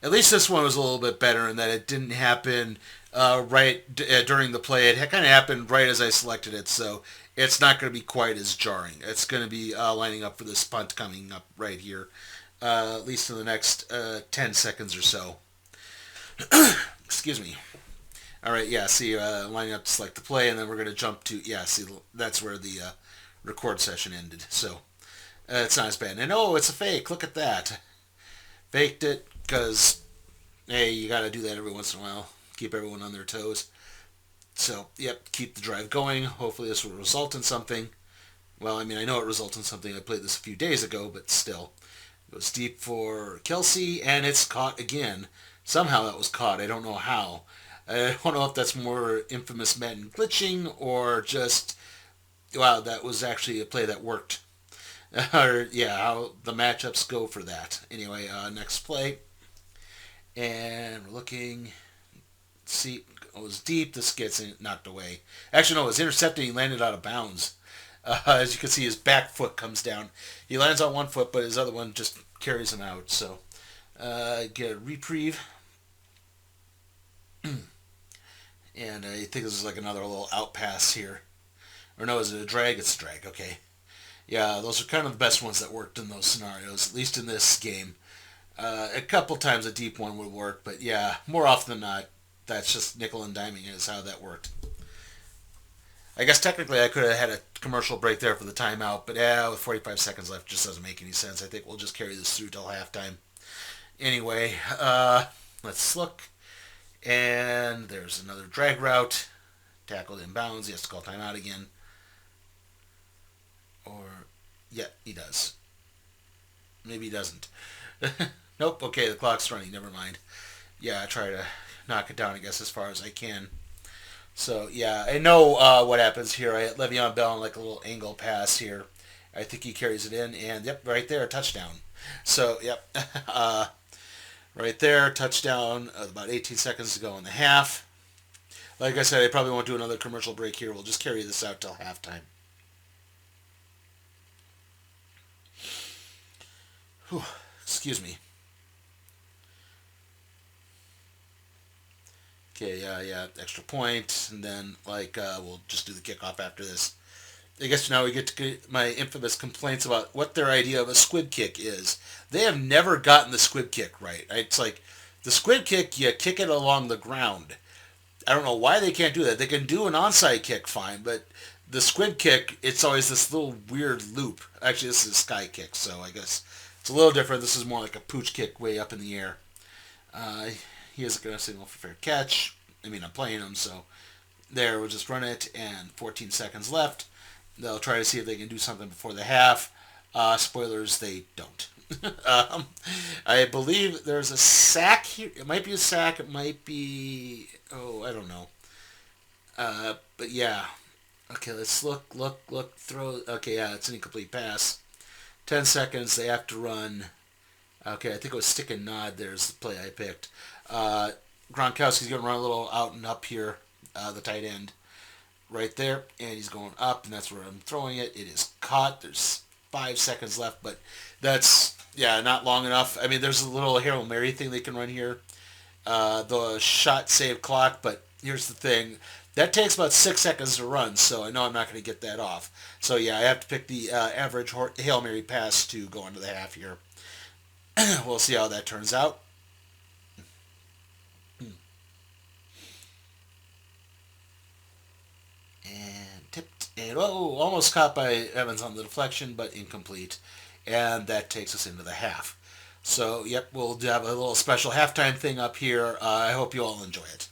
at least this one was a little bit better in that it didn't happen during the play. It kind of happened right as I selected it, so it's not going to be quite as jarring. It's going to be lining up for this punt coming up right here, at least in the next 10 seconds or so. Excuse me. All right, yeah, see, lining up to select the play, and then we're going to jump to, yeah, see, that's where the record session ended. So it's not as bad. And oh, it's a fake. Look at that. Faked it because, hey, you got to do that every once in a while. Keep everyone on their toes. So, yep, keep the drive going. Hopefully this will result in something. Well, I mean, I know it resulted in something. I played this a few days ago, but still. It was deep for Kelsey, and it's caught again. Somehow that was caught. I don't know how. I don't know if that's more infamous Madden glitching or just, wow, that was actually a play that worked. Or, yeah, how the matchups go for that. Anyway, next play. And we're looking. See, it was deep. This gets knocked away. Actually, no, it was intercepted. He landed out of bounds. As you can see, his back foot comes down. He lands on one foot, but his other one just carries him out. So, get a reprieve. And I think this is like another little out pass here. Or no, is it a drag? It's a drag, okay. Yeah, those are kind of the best ones that worked in those scenarios, at least in this game. A couple times a deep one would work, but yeah, more often than not, that's just nickel and diming is how that worked. I guess technically I could have had a commercial break there for the timeout, but yeah, with 45 seconds left, it just doesn't make any sense. I think we'll just carry this through till halftime. Anyway, let's look. And there's another drag route. Tackled in bounds. He has to call timeout again. Or, yeah, he does. Maybe he doesn't. Nope, okay, the clock's running. Never mind. Yeah, I try to knock it down, I guess, as far as I can. So, yeah, I know what happens here. I had Le'Veon Bell on like a little angle pass here. I think he carries it in, and yep, right there, touchdown. So, yep, right there, touchdown, about 18 seconds to go in the half. Like I said, I probably won't do another commercial break here. We'll just carry this out till halftime. Whew, excuse me. Okay, yeah, extra point, and then, we'll just do the kickoff after this. I guess now we get to my infamous complaints about what their idea of a squid kick is. They have never gotten the squid kick right. It's like, the squid kick, you kick it along the ground. I don't know why they can't do that. They can do an onside kick fine, but the squid kick, it's always this little weird loop. Actually, this is a sky kick, so I guess it's a little different. This is more like a pooch kick way up in the air. He isn't going to signal for fair catch. I mean, I'm playing him, so there, we'll just run it, and 14 seconds left. They'll try to see if they can do something before the half. Spoilers, they don't. I believe there's a sack here. It might be a sack. It might be... Oh, I don't know. But yeah. Okay, let's look, throw. Okay, yeah, it's an incomplete pass. 10 seconds, they have to run. Okay, I think it was stick and nod. There's the play I picked. Gronkowski's going to run a little out and up here, the tight end. Right there, and he's going up, and that's where I'm throwing it. It is caught. There's 5 seconds left, but that's, yeah, not long enough. I mean, there's a little Hail Mary thing they can run here. The shot save clock, but here's the thing. That takes about 6 seconds to run, so I know I'm not going to get that off. So, yeah, I have to pick the average Hail Mary pass to go into the half here. We'll see how that turns out. And tipped. And, almost caught by Evans on the deflection, but incomplete. And that takes us into the half. So, yep, we'll have a little special halftime thing up here. I hope you all enjoy it.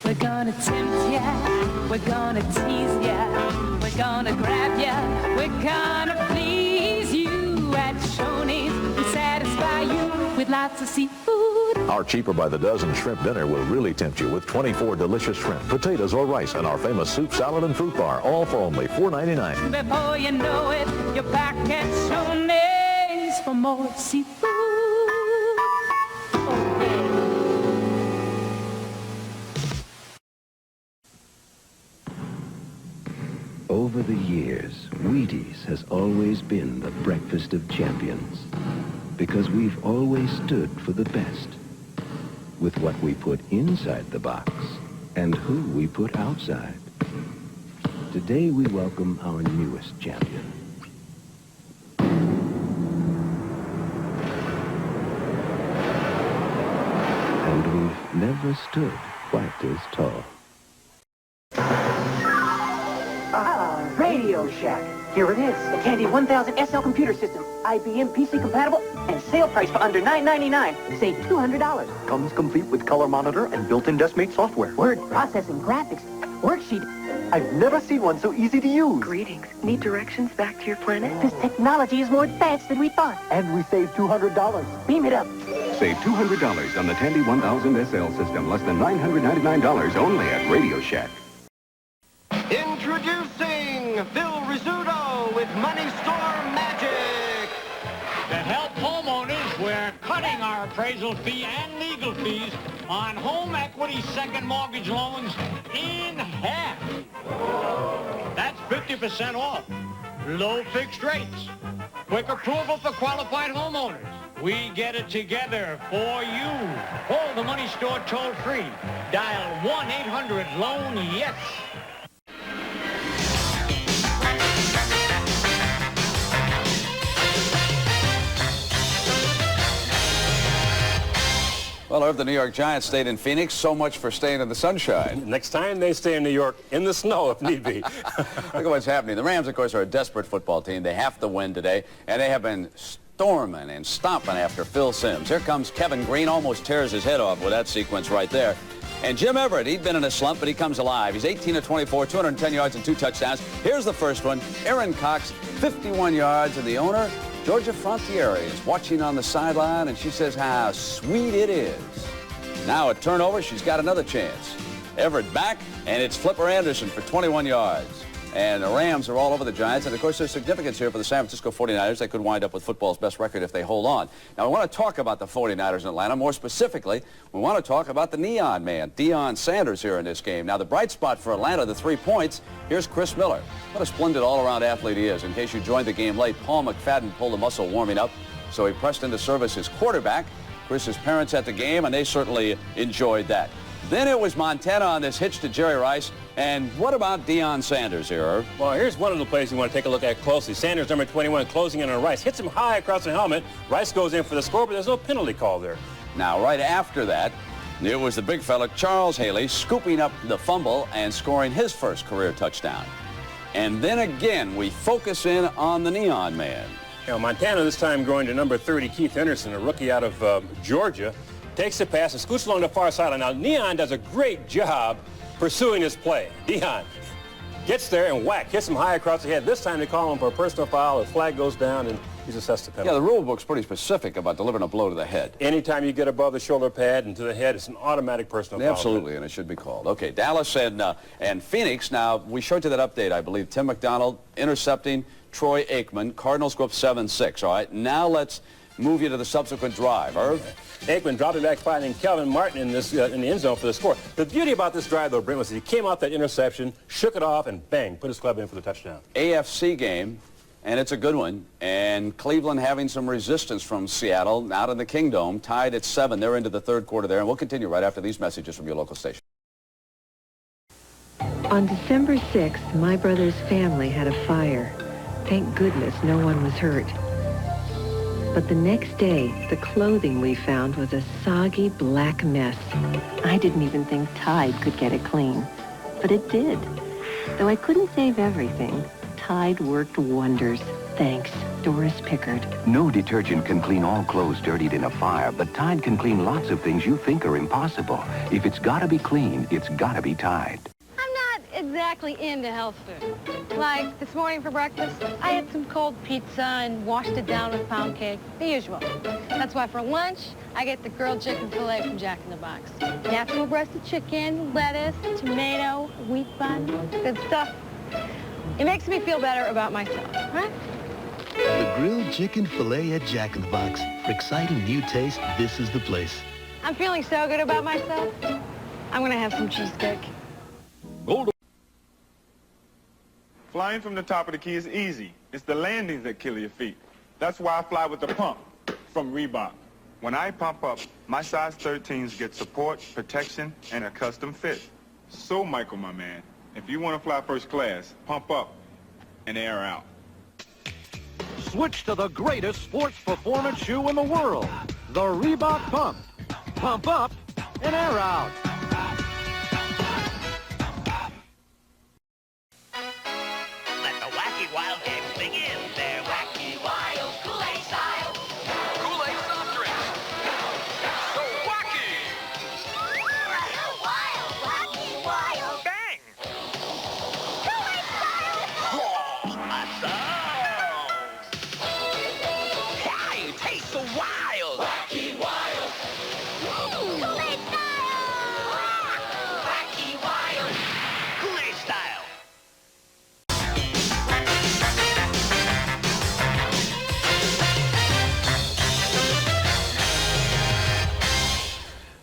We're gonna tempt ya, we're gonna tease ya, we're gonna grab ya, we're gonna please you at Shoney's and satisfy you with lots of seafood.
Our cheaper by the dozen shrimp dinner will really tempt you with 24 delicious shrimp, potatoes or rice, and our famous soup, salad, and fruit bar, all for only $4.99.
Before you know it, you're back at Shoney's for more seafood.
Over the years, Wheaties has always been the breakfast of champions because we've always stood for the best with what we put inside the box and who we put outside. Today we welcome our newest champion. And we've never stood quite as tall.
Radio Shack. Here it is. The Tandy 1000 SL computer system. IBM PC compatible and sale price for under $9.99. Save $200.
Comes complete with color monitor and built-in DeskMate software.
Word processing, graphics, worksheet.
I've never seen one so easy to use.
Greetings. Need directions back to your planet?
This technology is more advanced than we thought.
And we saved $200.
Beam it up.
Save $200 on the Tandy 1000 SL system. Less than $999 only at Radio Shack.
Introducing Phil Rizzuto with Money Store Magic.
To help homeowners, we're cutting our appraisal fee and legal fees on home equity second mortgage loans in half. That's 50% off. Low fixed rates. Quick approval for qualified homeowners. We get it together for you. Call the Money Store toll free. Dial 1-800-LOAN-YES.
Well, if the New York Giants stayed in Phoenix, so much for staying in the sunshine.
Next time they stay in New York, in the snow if need be.
Look at what's happening. The Rams, of course, are a desperate football team. They have to win today, and they have been storming and stomping after Phil Simms. Here comes Kevin Green, almost tears his head off with that sequence right there. And Jim Everett, he'd been in a slump, but he comes alive. He's 18 of 24, 210 yards and 2 touchdowns. Here's the first one. Aaron Cox, 51 yards, and the owner, Georgia Frontieri, is watching on the sideline, and she says how sweet it is. Now a turnover, she's got another chance. Everett back, and it's Flipper Anderson for 21 yards. And the Rams are all over the Giants, and of course there's significance here for the San Francisco 49ers. They could wind up with football's best record if they hold on. Now I want to talk about the 49ers in Atlanta. More specifically, we want to talk about the Neon Man, Deion Sanders, here in this game. Now the bright spot for Atlanta, the 3 points, here's Chris Miller. What a splendid all-around athlete he is. In case you joined the game late, Paul McFadden pulled a muscle warming up, so he pressed into service his quarterback. Chris's parents at the game, and they certainly enjoyed that. Then it was Montana on this hitch to Jerry Rice. And what about Deion Sanders here, Irv?
Well, here's one of the plays you want to take a look at closely. Sanders, number 21, closing in on Rice. Hits him high across the helmet. Rice goes in for the score, but there's no penalty call there.
Now, right after that, it was the big fella, Charles Haley, scooping up the fumble and scoring his first career touchdown. And then again, we focus in on the Neon Man.
You know, Montana this time going to number 30, Keith Henderson, a rookie out of Georgia, takes the pass and scoots along the far sideline. Now, Neon does a great job pursuing his play. Deion gets there and whack, hits him high across the head. This time they call him for a personal foul. The flag goes down, and he's assessed a penalty.
Yeah, the rule book's pretty specific about delivering a blow to the head.
Anytime you get above the shoulder pad and to the head, it's an automatic personal foul.
Absolutely, and it should be called. Okay, Dallas and Phoenix. Now, we showed you that update, I believe. Tim McDonald intercepting Troy Aikman. Cardinals go up 7-6, all right? Now let's move you to the subsequent drive. Irv?
Aikman dropping back, finding Kelvin Martin in the end zone for the score. The beauty about this drive, though, Brent, was he came out that interception, shook it off, and bang, put his club in for the touchdown.
AFC game, and it's a good one. And Cleveland having some resistance from Seattle out in the Kingdome, tied at 7. They're into the third quarter there, and we'll continue right after these messages from your local station.
On December 6th, my brother's family had a fire. Thank goodness no one was hurt. But the next day, the clothing we found was a soggy black mess. I didn't even think Tide could get it clean. But it did. Though I couldn't save everything, Tide worked wonders. Thanks, Doris Pickard.
No detergent can clean all clothes dirtied in a fire, but Tide can clean lots of things you think are impossible. If it's gotta be clean, it's gotta be Tide.
Exactly into health food. Like this morning for breakfast, I had some cold pizza and washed it down with pound cake, the usual. That's why for lunch, I get the grilled chicken fillet from Jack in the Box. Natural breasted chicken, lettuce, tomato, wheat bun, good stuff. It makes me feel better about myself, right?
The grilled chicken fillet at Jack in the Box. For exciting new taste, this is the place.
I'm feeling so good about myself, I'm gonna have some cheesesteak.
Flying from the top of the key is easy. It's the landings that kill your feet. That's why I fly with the pump from Reebok. When I pump up, my size 13s get support, protection, and a custom fit. So, Michael, my man, if you want to fly first class, pump up and air out.
Switch to the greatest sports performance shoe in the world, the Reebok Pump. Pump up and air out.
Wild games begin. They're wacky, wild, Kool-Aid style. Kool-Aid soft drinks. So wacky. Wild, wacky, wild. Bang. Kool-Aid style. Awesome. Hey, taste so wild. Wacky, wild. Kool-Aid style. Wacky, wild. Kool-Aid style.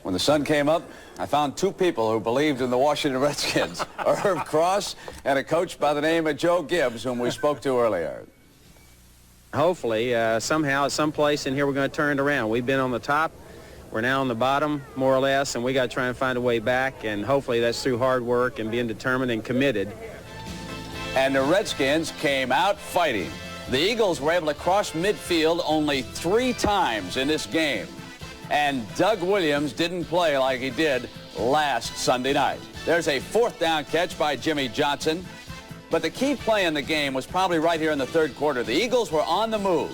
When the sun came up, I found two people who believed in the Washington Redskins, Irv Cross and a coach by the name of Joe Gibbs, whom we spoke to earlier.
Hopefully, somehow, at some place in here, we're going to turn it around. We've been on the top. We're now on the bottom, more or less, and we got to try and find a way back, and hopefully that's through hard work and being determined and committed.
And the Redskins came out fighting. The Eagles were able to cross midfield only 3 times in this game. And Doug Williams didn't play like he did last Sunday night. There's a 4th down catch by Jimmy Johnson. But the key play in the game was probably right here in the third quarter. The Eagles were on the move.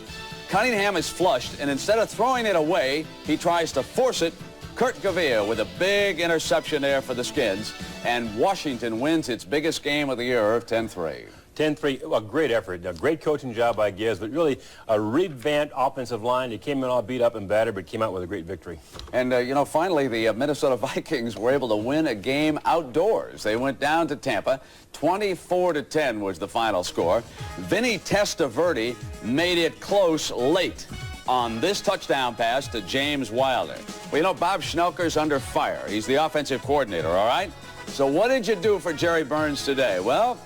Cunningham is flushed, and instead of throwing it away, he tries to force it. Kurt Gavia with a big interception there for the Skins. And Washington wins its biggest game of the year of 10-3.
10-3, a great effort, a great coaching job by Gibbs, but really a revamped offensive line. He came in all beat up and battered, but came out with a great victory.
And, you know, finally, the Minnesota Vikings were able to win a game outdoors. They went down to Tampa. 24-10 was the final score. Vinny Testaverde made it close late on this touchdown pass to James Wilder. Well, you know, Bob Schnelker's under fire. He's the offensive coordinator, all right? So what did you do for Jerry Burns today? Well,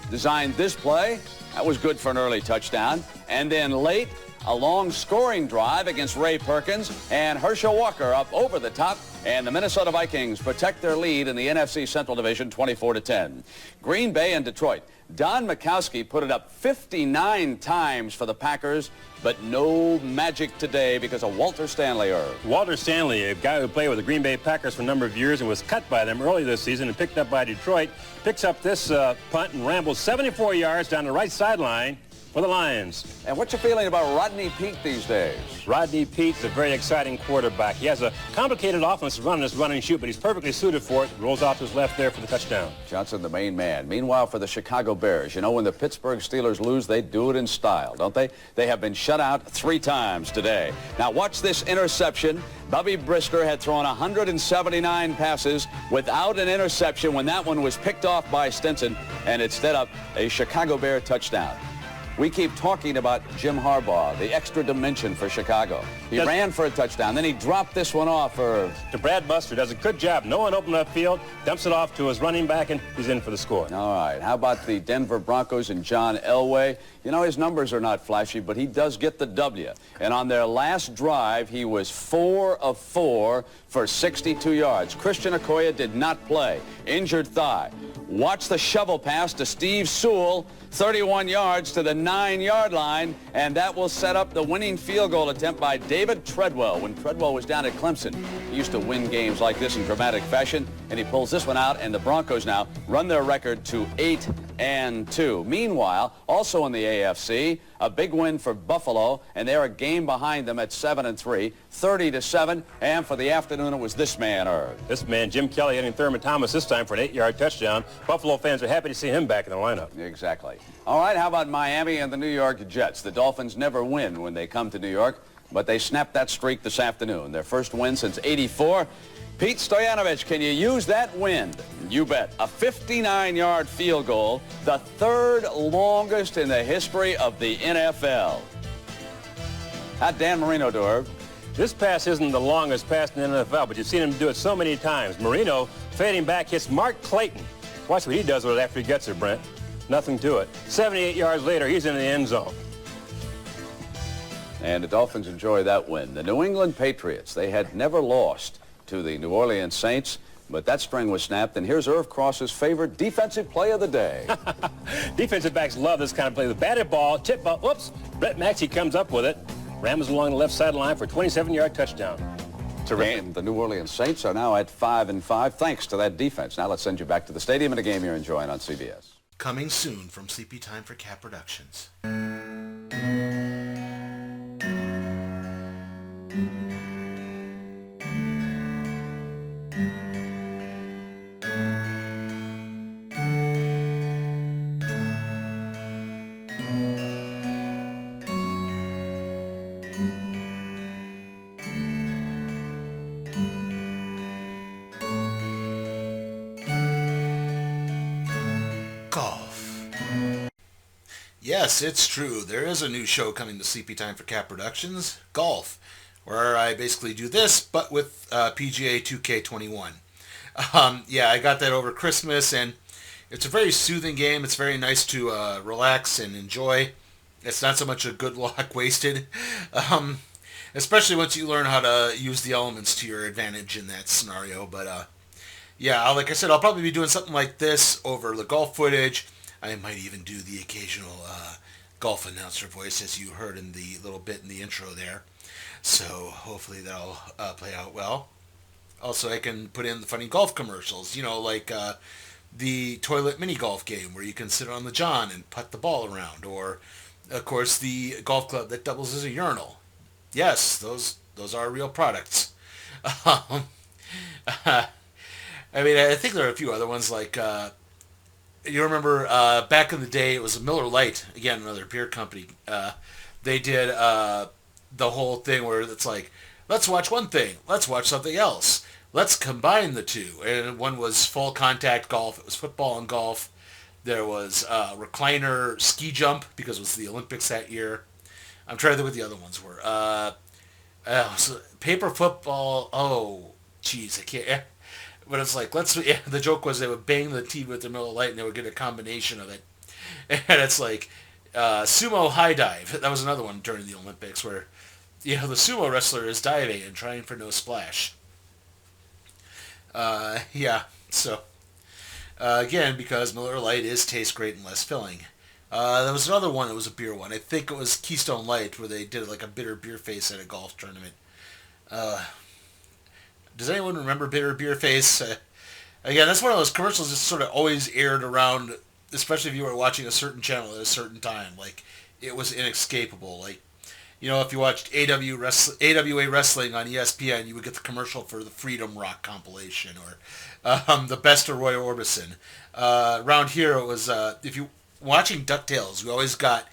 designed this play. That was good for an early touchdown. And then late, a long scoring drive against Ray Perkins, and Herschel Walker up over the top, and the Minnesota Vikings protect their lead in the NFC Central Division 24-10. Green Bay and Detroit. Don Mikowski put it up 59 times for the Packers, but no magic today because of Walter Stanley.
Walter Stanley, a guy who played with the Green Bay Packers for a number of years and was cut by them early this season and picked up by Detroit, picks up this punt and rambles 74 yards down the right sideline. for the Lions.
And what's your feeling about Rodney Peete these days?
Rodney Peete's a very exciting quarterback. He has a complicated offense to run this run and shoot, but he's perfectly suited for it. Rolls off to his left there for the touchdown.
Johnson, the main man. Meanwhile, for the Chicago Bears, you know, when the Pittsburgh Steelers lose, they do it in style, don't they? They have been shut out 3 times today. Now, watch this interception. Bubby Brister had thrown 179 passes without an interception when that one was picked off by Stinson, and it set up a Chicago Bear touchdown. We keep talking about Jim Harbaugh, the extra dimension for Chicago. He ran for a touchdown, then he dropped this one off for...
To Brad Buster, does a good job. No one opened up field, dumps it off to his running back, and he's in for the score.
All right, how about the Denver Broncos and John Elway? You know, his numbers are not flashy, but he does get the W. And on their last drive, he was 4 of 4 for 62 yards. Christian Okoye did not play. Injured thigh. Watch the shovel pass to Steve Sewell, 31 yards to the 9-yard line, and that will set up the winning field goal attempt by David Treadwell. When Treadwell was down at Clemson, he used to win games like this in dramatic fashion, and he pulls this one out, and the Broncos now run their record to 8-2. Meanwhile, also in the AFC, a big win for Buffalo, and they're a game behind them at 7-3, 30-7, and for the afternoon, it was this man,
This man, Jim Kelly, hitting Thurman Thomas this time for an 8-yard touchdown. Buffalo fans are happy to see him back in the lineup.
Exactly. All right, how about Miami and the New York Jets? The Dolphins never win when they come to New York, but they snapped that streak this afternoon. Their first win since '84. Pete Stoyanovich, can you use that wind? You bet. A 59-yard field goal, the 3rd longest in the history of the NFL. How'd Dan Marino do, Herb?
This pass isn't the longest pass in the NFL, but you've seen him do it so many times. Marino, fading back, hits Mark Clayton. Watch what he does with it after he gets it, Brent. Nothing to it. 78 yards later, he's in the end zone.
And the Dolphins enjoy that win. The New England Patriots, they had never lost to the New Orleans Saints, but that string was snapped, and here's Irv Cross's favorite defensive play of the day.
Defensive backs love this kind of play. The batted ball, tip ball, whoops, Brett Maxey comes up with it, rams along the left sideline for a 27-yard touchdown. Terrific.
And the New Orleans Saints are now at 5-5, thanks to that defense. Now let's send you back to the stadium and a game you're enjoying on CBS.
Coming soon from Sleepy Time for Cat Productions. Yes, it's true. There is a new show coming to Sleepy Time for Cat Productions, Golf, where I basically do this, but with PGA 2K21. Yeah, I got that over Christmas, and it's a very soothing game. It's very nice to relax and enjoy. It's not so much a good luck wasted, especially once you learn how to use the elements to your advantage in that scenario. But yeah, like I said, I'll probably be doing something like this over the golf footage. I might even do the occasional golf announcer voice, as you heard in the little bit in the intro there. So hopefully that'll play out well. Also, I can put in the funny golf commercials, you know, like the toilet mini golf game where you can sit on the john and putt the ball around, or, of course, the golf club that doubles as a urinal. Yes, those are real products. I mean, I think there are a few other ones like... you remember back in the day, it was a Miller Lite, again, another beer company. They did the whole thing where it's like, let's watch one thing, let's watch something else, let's combine the two. And one was full contact golf, it was football and golf. There was recliner ski jump, because it was the Olympics that year. I'm trying to think what the other ones were. So paper football, oh, geez, I can't... But it's like, the joke was they would bang the TV with their Miller Lite and they would get a combination of it. And it's like, sumo high dive. That was another one during the Olympics where, you know, the sumo wrestler is diving and trying for no splash. Yeah, so, again, because Miller Lite tastes great and less filling. There was another one, it was a beer one. I think it was Keystone Light where they did like a bitter beer face at a golf tournament. Does anyone remember Bitter Beer Face? Again, that's one of those commercials that sort of always aired around, especially if you were watching a certain channel at a certain time. Like, it was inescapable. Like, you know, if you watched AWA Wrestling on ESPN, you would get the commercial for the Freedom Rock compilation, or the Best of Roy Orbison. Around here, it was, if you watching DuckTales, we always got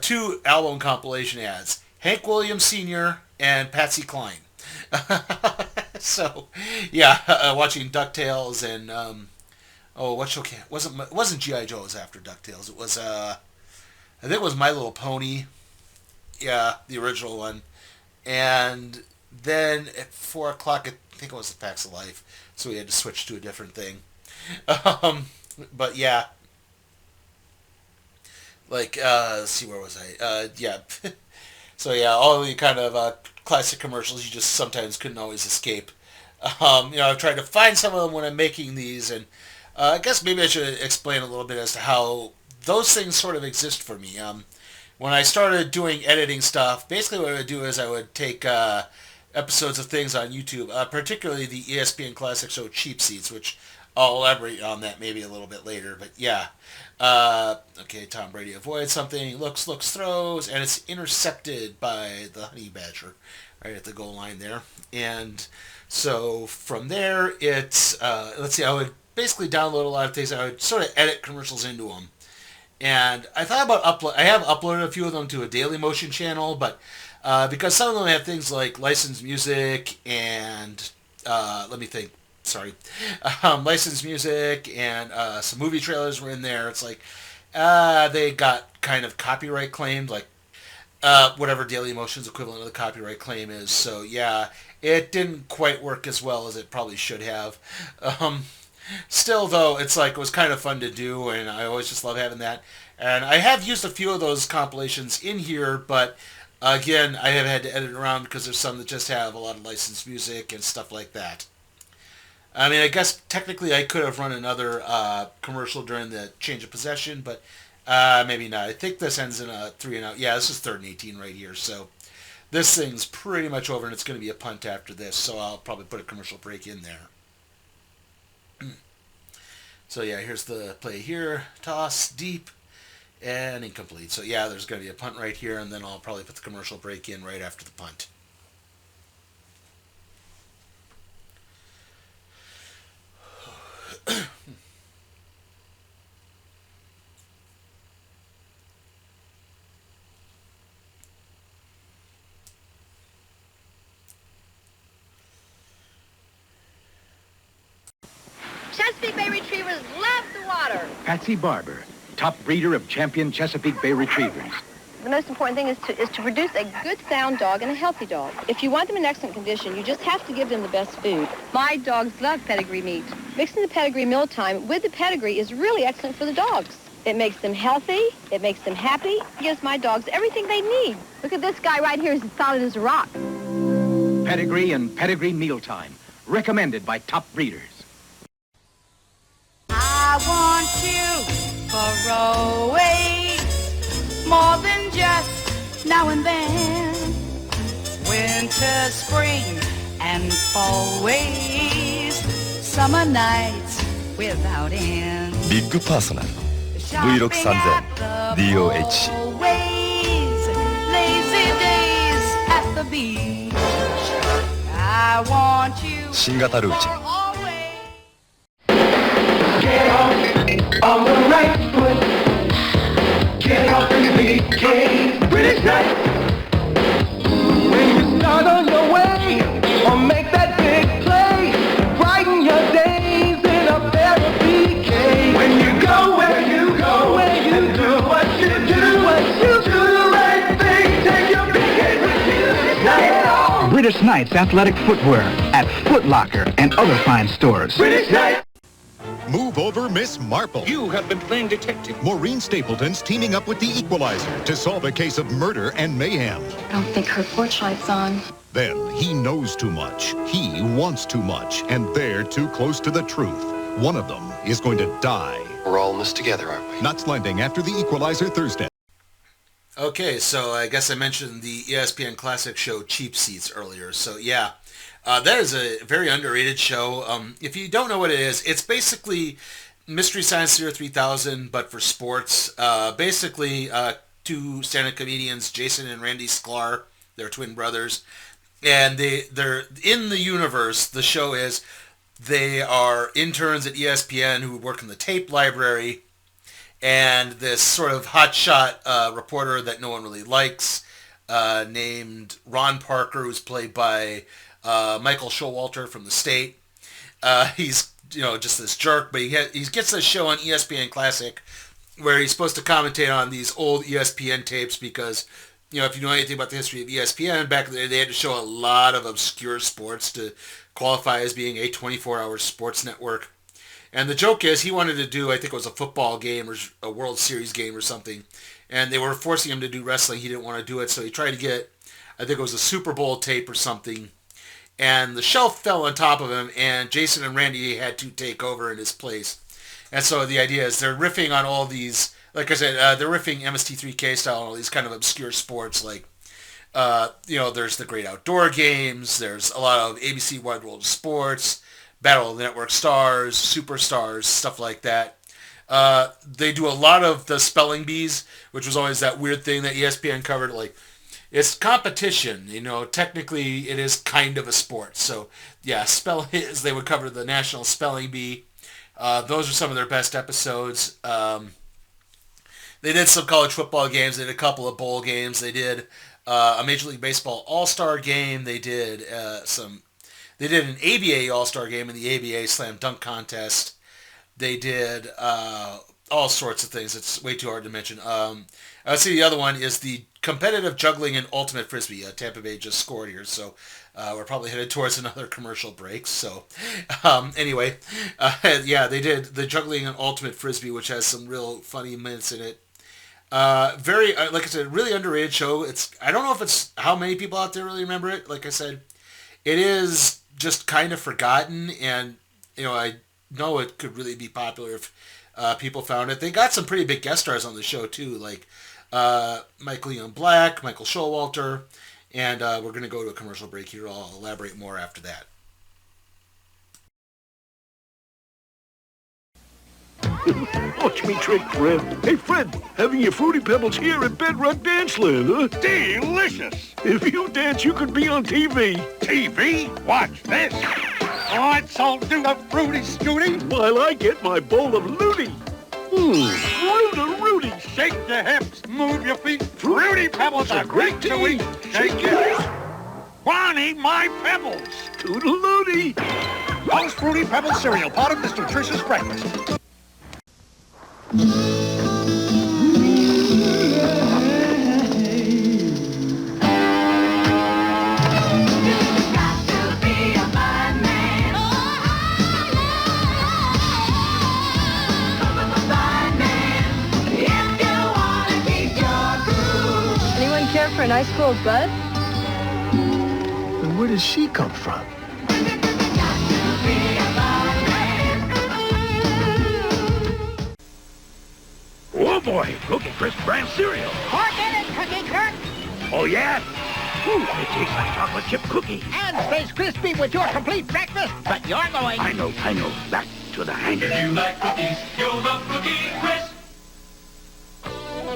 2 album compilation ads, Hank Williams Sr. and Patsy Cline. So, yeah, watching DuckTales and, it wasn't G.I. Joe, it was after DuckTales. It was, I think it was My Little Pony. Yeah, the original one. And then at 4 o'clock, I think it was the Packs of Life. So we had to switch to a different thing. But yeah. Like, let's see, where was I? Yeah. So yeah, all the kind of classic commercials you just sometimes couldn't always escape. You know, I've tried to find some of them when I'm making these, and I guess maybe I should explain a little bit as to how those things sort of exist for me. When I started doing editing stuff, basically what I would do is I would take episodes of things on YouTube, particularly the ESPN Classic Show Cheap Seats, which I'll elaborate on that maybe a little bit later. But yeah, okay, Tom Brady avoids something, looks, throws, and it's intercepted by the Honey Badger right at the goal line there. And so from there, it's, let's see, I would basically download a lot of things. I would sort of edit commercials into them. And I thought about I have uploaded a few of them to a Daily Motion channel, but because some of them have things like licensed music and, let me think, sorry, licensed music and some movie trailers were in there. It's like, they got kind of copyright claimed, like whatever Daily Motion's equivalent of the copyright claim is. So yeah, it didn't quite work as well as it probably should have. Still, though, it's like, it was kind of fun to do, and I always just love having that. And I have used a few of those compilations in here, but again, I have had to edit around because there's some that just have a lot of licensed music and stuff like that. I mean, I guess technically I could have run another commercial during the change of possession, but maybe not. I think this ends in a 3 and out. Yeah, this is 3rd and 18 right here, so this thing's pretty much over, and it's going to be a punt after this, so I'll probably put a commercial break in there. So yeah, here's the play here. Toss, deep, and incomplete. So yeah, there's going to be a punt right here, and then I'll probably put the commercial break in right after the punt.
Chesapeake Bay Retrievers love the water.
Patsy Barber, top breeder of champion Chesapeake Bay Retrievers.
The most important thing is to produce a good, sound dog and a healthy dog. If you want them in excellent condition, you just have to give them the best food. My dogs love pedigree meat. Mixing the pedigree mealtime with the pedigree is really excellent for the dogs. It makes them healthy. It makes them happy. It gives my dogs everything they need. Look at this guy right here. He's as solid as a rock.
Pedigree and pedigree mealtime. Recommended by top breeders.
I want you for always, more than just now and then. Winter, spring, and fall ways, summer nights without end.
ビッグパーソナル V6300 DOHC
Always lazy days at the beach. I want you
新型ルーチェ
Get off on the right foot. Get off in the BK. British night. When you start on your way, or make that big play, brighten your days in a pair of BK. When you go where you go, and do what you do the right thing. Take your BK with you. Get off.
British Knights athletic footwear at Foot Locker and other fine stores.
British Night.
Move over Miss Marple.
You have been playing detective.
Maureen Stapleton's teaming up with the Equalizer to solve a case of murder and mayhem.
I don't think her porch light's on.
Then he knows too much, he wants too much, and they're too close to the truth. One of them is going to die.
We're all in this together, aren't we?
Nuts Landing after the Equalizer Thursday.
Okay, so I guess I mentioned the ESPN Classic show Cheap Seats earlier. So yeah, that is a very underrated show. If you don't know what it is, it's basically Mystery Science Theater 3000, but for sports. Basically, 2 two stand-up comedians, Jason and Randy Sklar. They're twin brothers. And they're in the universe. The show is they are interns at ESPN who work in the tape library. And this sort of hotshot reporter that no one really likes, named Ron Parker, who's played by Michael Showalter from The State. He's, just this jerk, but he gets this show on ESPN Classic where he's supposed to commentate on these old ESPN tapes because, if you know anything about the history of ESPN, back in the day, they had to show a lot of obscure sports to qualify as being a 24-hour sports network. And the joke is he wanted to do, I think it was a football game or a World Series game or something, and they were forcing him to do wrestling. He didn't want to do it, so he tried to get, I think it was a Super Bowl tape or something, and the shelf fell on top of him, and Jason and Randy had to take over in his place. And so the idea is they're riffing on all these, like I said, they're riffing MST3K style on all these kind of obscure sports, like, there's the Great Outdoor Games, there's a lot of ABC Wide World of Sports, Battle of the Network Stars, Superstars, stuff like that. They do a lot of the spelling bees, which was always that weird thing that ESPN covered. Like, it's competition, technically it is kind of a sport. So, yeah, they would cover the National Spelling Bee. Those are some of their best episodes. They did some college football games. They did a couple of bowl games. They did a Major League Baseball All-Star game. They did They did an ABA All-Star game in the ABA Slam Dunk Contest. They did all sorts of things. It's way too hard to mention. I see the other one is the competitive juggling and ultimate frisbee. Tampa Bay just scored here, so we're probably headed towards another commercial break. So anyway, they did the juggling and ultimate frisbee, which has some real funny minutes in it. Very, like I said, really underrated show. I don't know if it's how many people out there really remember it. Like I said, it is just kind of forgotten, and I know it could really be popular if people found it. They got some pretty big guest stars on the show too, like Mike Leon Black, Michael Showalter, and we're going to go to a commercial break here. I'll elaborate more after that.
Watch me trick, Fred. Hey, Fred, having your Fruity Pebbles here at Bedrock Danceland, huh?
Delicious!
If you dance, you could be on TV.
TV? Watch this. Let's all do a Fruity Scooty.
While I get my bowl of Looty. Rudy.
Shake your hips, move your feet. Fruity Pebbles are great to eat. Shake your hips. One, eat my pebbles.
Toodalooty.
Post Fruity Pebbles cereal, part of this nutritious breakfast.
Anyone care for an ice cold bud?
And where does she come from?
Oh boy, Cookie Crisp brand cereal.
Pork in it, Cookie Crisp.
Oh yeah? Ooh, it tastes like chocolate chip cookie.
And stays crispy with your complete breakfast. But you're going...
I know. Back to the hangar.
If you like cookies, you'll love Cookie Crisp.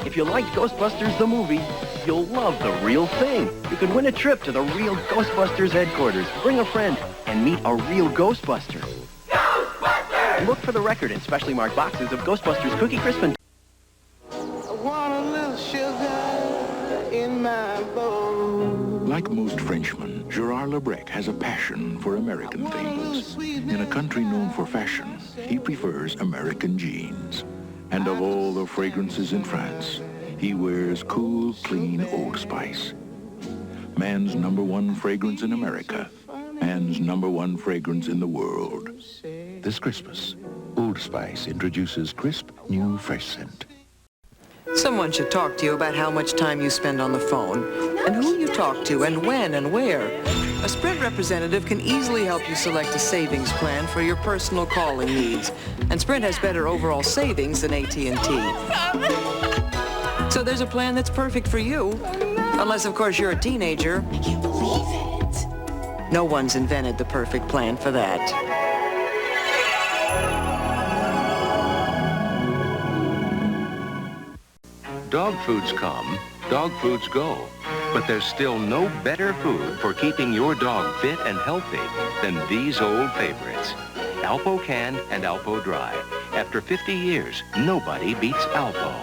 If you liked Ghostbusters the movie, you'll love the real thing. You could win a trip to the real Ghostbusters headquarters, bring a friend, and meet a real Ghostbuster. Ghostbusters! Look for the record in specially marked boxes of Ghostbusters Cookie Crisp and...
I want a little sugar in my bowl.
Like most Frenchmen, Gerard Lebrec has a passion for American things. In a country known for fashion, he prefers American jeans. And of all the fragrances in France, he wears cool, clean Old Spice. Man's #1 fragrance in America. Man's #1 fragrance in the world. This Christmas, Old Spice introduces crisp, new fresh scent.
Someone should talk to you about how much time you spend on the phone, and who you talk to, and when and where. A Sprint representative can easily help you select a savings plan for your personal calling needs. And Sprint has better overall savings than AT&T. So there's a plan that's perfect for you. Unless, of course, you're a teenager. I can't believe it. No one's invented the perfect plan for that.
dog foods come, dog foods go. But there's still no better food for keeping your dog fit and healthy than these old favorites. Alpo Canned and Alpo Dry. After 50 years, nobody beats Alpo.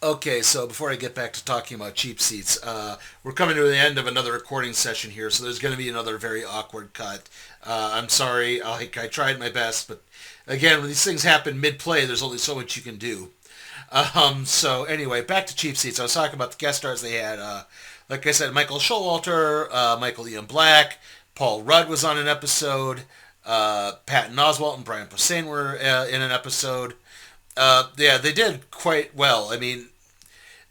Okay, so before I get back to talking about cheap seats, we're coming to the end of another recording session here, so there's going to be another very awkward cut. I'm sorry, I tried my best, but again, when these things happen mid-play, there's only so much you can do. So anyway, back to cheap seats. I was talking about the guest stars they had. Like I said, Michael Showalter, Michael Ian Black, Paul Rudd was on an episode, Patton Oswalt and Brian Posehn were in an episode. Yeah, they did quite well. I mean,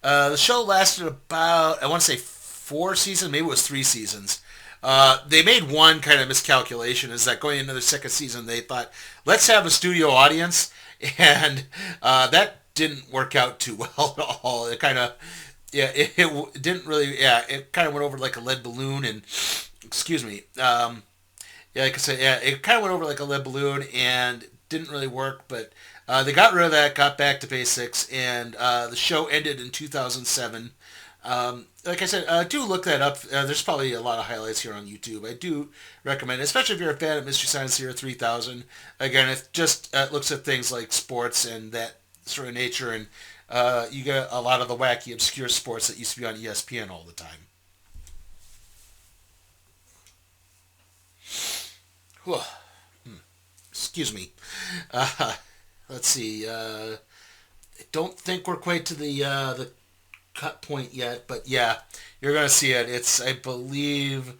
the show lasted about, I want to say 4 seasons, maybe it was 3 seasons. They made one kind of miscalculation, is that going into the second season, they thought, let's have a studio audience, and that didn't work out too well at all. It kind of, yeah, it didn't really, yeah, it kind of went over like a lead balloon, and, excuse me, yeah, like I said, yeah, it kind of went over like a lead balloon, and didn't really work, but they got rid of that, got back to basics, and the show ended in 2007. Like I said, do look that up. There's probably a lot of highlights here on YouTube. I do recommend it, especially if you're a fan of Mystery Science Theater 3000. Again, it just looks at things like sports and that sort of nature, and you get a lot of the wacky, obscure sports that used to be on ESPN all the time. Whew. Excuse me. Let's see. I don't think we're quite to the cut point yet, but yeah, you're going to see it. It's, I believe,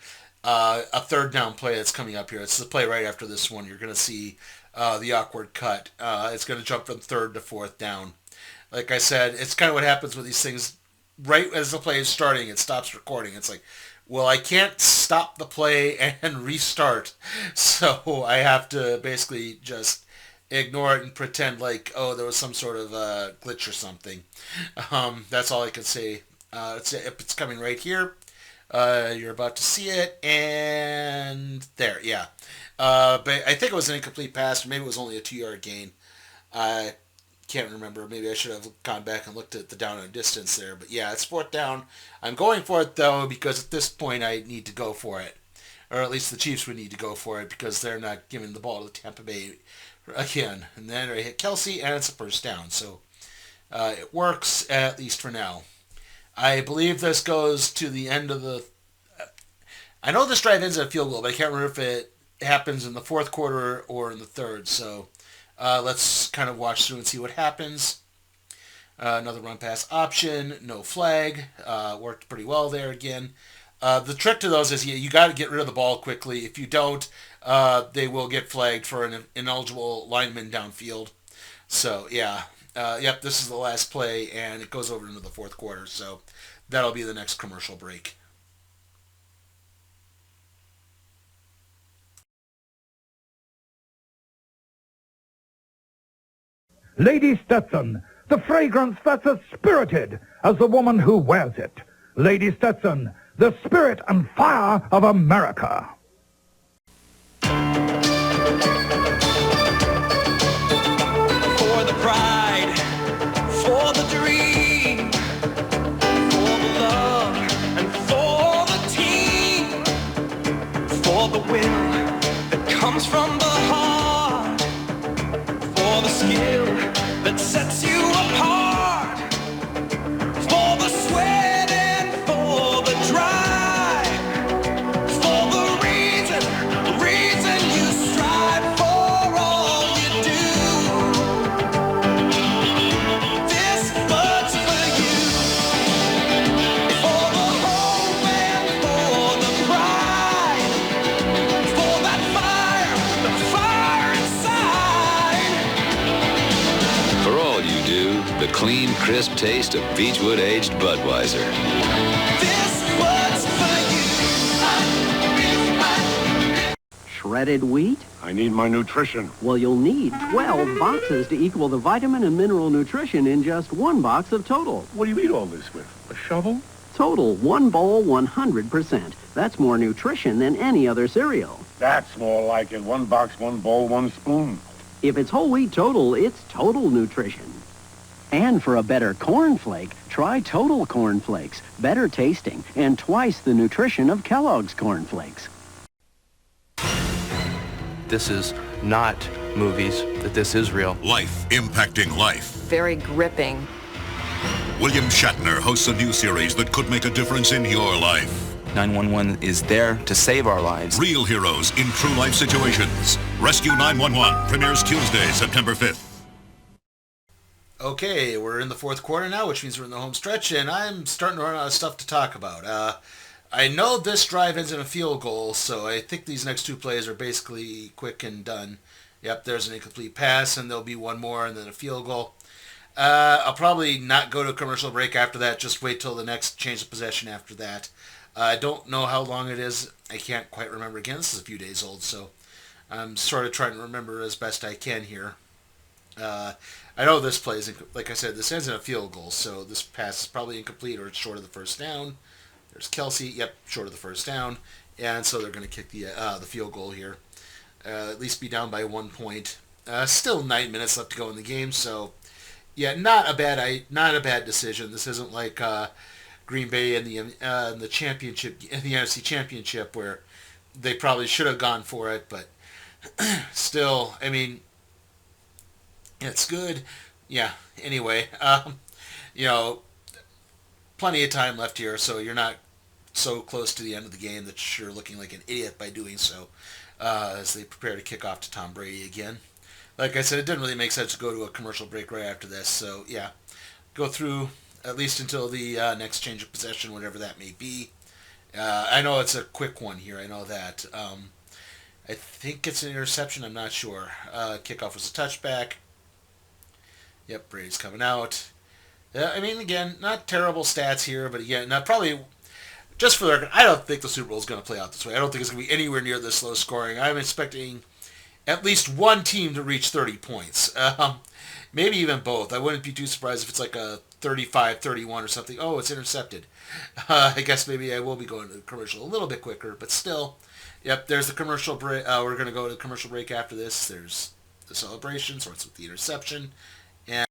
a third down play that's coming up here. It's the play right after this one. You're going to see the awkward cut. It's going to jump from third to fourth down. Like I said, it's kind of what happens with these things. Right as the play is starting, it stops recording. It's like, well, I can't stop the play and restart, so I have to basically just ignore it and pretend like, oh, there was some sort of glitch or something. That's all I can say. It's coming right here. You're about to see it, and there, yeah. But I think it was an incomplete pass, or maybe it was only a 2-yard gain. I can't remember. Maybe I should have gone back and looked at the down and distance there. But yeah, it's fourth down. I'm going for it, though, because at this point I need to go for it. Or at least the Chiefs would need to go for it, because they're not giving the ball to Tampa Bay again. And then I hit Kelsey, and it's a first down. So it works, at least for now. I believe this goes to the end of the... I know this drive ends at a field goal, but I can't remember if it happens in the fourth quarter or in the third. So let's kind of watch through and see what happens. Another run pass option, no flag. Worked pretty well there again. The trick to those is you got to get rid of the ball quickly. If you don't, they will get flagged for an ineligible lineman downfield. So, yeah. Yep, this is the last play, and it goes over into the fourth quarter. So that'll be the next commercial break.
Lady Stetson, the fragrance that's as spirited as the woman who wears it. Lady Stetson, the spirit and fire of America.
For the pride, for the dream, for the love, and for the team, for the will that comes from the heart, for the skill that sets you apart, for the sweat and for the drive, for the reason you strive for all you do. This much for you, for the hope and for the pride, for that fire, the fire inside.
For all you do, the clean, crisp taste of Beechwood-aged Budweiser.
This much for you.
Shredded wheat?
I need my nutrition.
Well, you'll need 12 boxes to equal the vitamin and mineral nutrition in just one box of Total.
What do you eat all this with? A shovel?
Total, one bowl, 100%. That's more nutrition than any other cereal.
That's more like it. One box, one bowl, one spoon.
If it's whole wheat Total, it's total nutrition. And for a better cornflake, try Total Corn Flakes. Better tasting and twice the nutrition of Kellogg's Corn Flakes.
This is not movies, that this is real.
Life impacting life.
Very gripping.
William Shatner hosts a new series that could make a difference in your life.
911 is there to save our lives.
Real heroes in true life situations. Rescue 911 premieres Tuesday, September 5th.
Okay, we're in the fourth quarter now, which means we're in the home stretch, and I'm starting to run out of stuff to talk about. I know this drive ends in a field goal, so I think these next two plays are basically quick and done. Yep, there's an incomplete pass, and there'll be one more, and then a field goal. I'll probably not go to a commercial break after that, just wait till the next change of possession after that. I don't know how long it is. I can't quite remember. Again, this is a few days old, so I'm sort of trying to remember as best I can here. I know this plays, like I said, this ends in a field goal, so this pass is probably incomplete or it's short of the first down. There's Kelsey, yep, short of the first down, and so they're going to kick the field goal here. At least be down by 1 point. Still 9 minutes left to go in the game, so yeah, not a bad decision. This isn't like Green Bay in the championship, in the NFC Championship, where they probably should have gone for it, but still, I mean, it's good. Yeah. Anyway, plenty of time left here, so you're not so close to the end of the game that you're looking like an idiot by doing so, as they prepare to kick off to Tom Brady again. Like I said, it didn't really make sense to go to a commercial break right after this, so yeah, go through at least until the next change of possession, whatever that may be. I know it's a quick one here, I know that. I think it's an interception, I'm not sure. Kickoff was a touchback. Yep, Brady's coming out. I mean, again, not terrible stats here, but again, not probably, just for the record, I don't think the Super Bowl is going to play out this way. I don't think it's going to be anywhere near this low scoring. I'm expecting at least one team to reach 30 points. Maybe even both. I wouldn't be too surprised if it's like a 35-31 or something. Oh, it's intercepted. I guess maybe I will be going to the commercial a little bit quicker, but still. Yep, there's the commercial break. We're going to go to the commercial break after this. There's the celebration, starts with the interception. And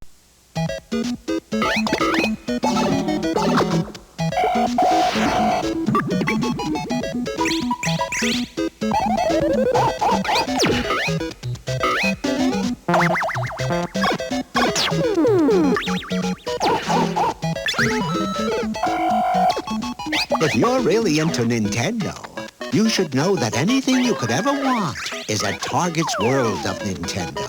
if you're really into Nintendo, you should know that anything you could ever want is at Target's World of Nintendo.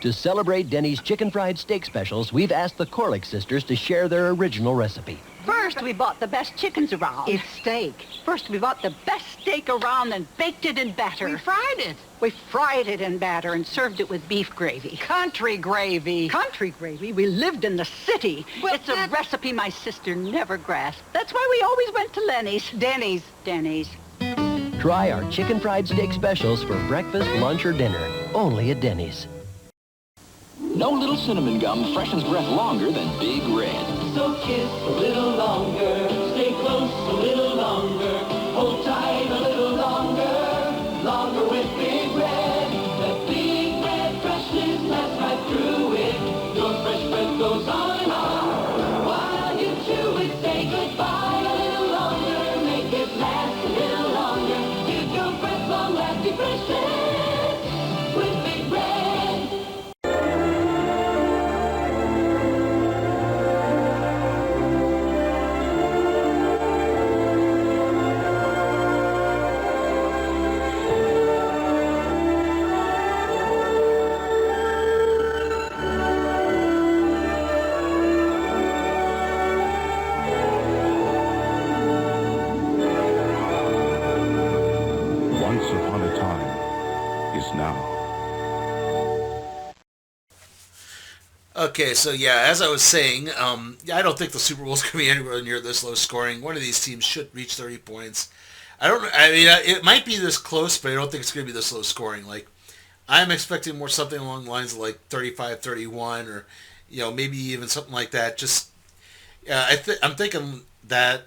To celebrate Denny's chicken fried steak specials, we've asked the Corlick sisters to share their original recipe.
First, we bought the best chickens around. It's steak. First, we bought the best steak around and baked it in batter. We fried it. We fried it in batter and served it with beef gravy. Country gravy. Country gravy? We lived in the city. Well, it's a recipe my sister never grasped. That's why we always went to Lenny's. Denny's.
Try our chicken fried steak specials for breakfast, lunch, or dinner. Only at Denny's.
No little cinnamon gum freshens breath longer than Big Red.
So kiss a little longer, stay close a little longer, hold tight a little longer, longer with Big Red. That Big Red freshness lasts right through it. Your fresh breath goes on and on. While you chew it, say goodbye a little longer, make it last a little longer. Give your breath long-lasting freshness with Big Red.
Okay, so yeah, as I was saying, I don't think the Super Bowl is going to be anywhere near this low scoring. One of these teams should reach 30 points. It might be this close, but I don't think it's going to be this low scoring. Like, I'm expecting more something along the lines of like 35-31 or, maybe even something like that. Just, I'm thinking that,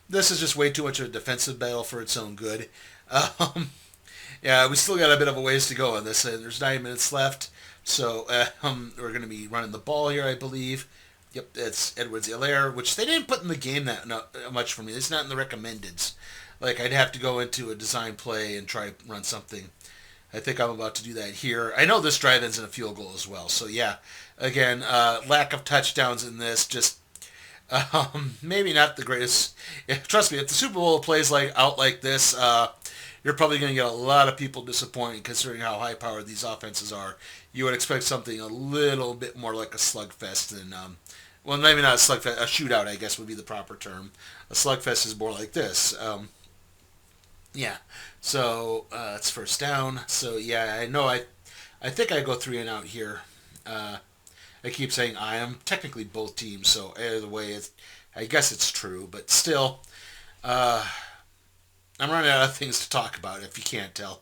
this is just way too much of a defensive battle for its own good. Yeah, we still got a bit of a ways to go on this. There's 9 minutes left, so we're going to be running the ball here, I believe. Yep, it's Edwards-Helaire, which they didn't put in the game that much for me. It's not in the recommendeds. Like, I'd have to go into a design play and try to run something. I think I'm about to do that here. I know this drive ends in a field goal as well. So, yeah, again, lack of touchdowns in this. Just maybe not the greatest. Trust me, if the Super Bowl plays out like this, you're probably going to get a lot of people disappointed considering how high-powered these offenses are. You would expect something a little bit more like a slugfest than, well, maybe not a slugfest, a shootout, I guess would be the proper term. A slugfest is more like this. Yeah, so it's first down. So, yeah, I know I think I go 3 and out here. I keep saying I am technically both teams, so either way, I guess it's true. But still, I'm running out of things to talk about, if you can't tell.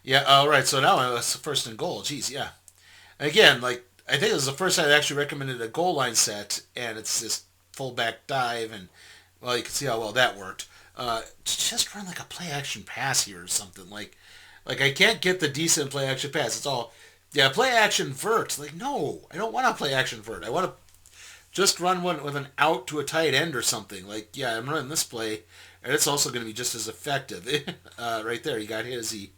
Yeah, all right, so now it's first and goal. Jeez, yeah. Again, I think this is the first time I actually recommended a goal line set, and it's this fullback dive, and, well, you can see how well that worked. Just run a play-action pass here or something. Like I can't get the decent play-action pass. It's all, yeah, play-action vert. No, I don't want to play-action vert. I want to just run one with an out to a tight end or something. Yeah, I'm running this play, and it's also going to be just as effective. Right there, he got his, he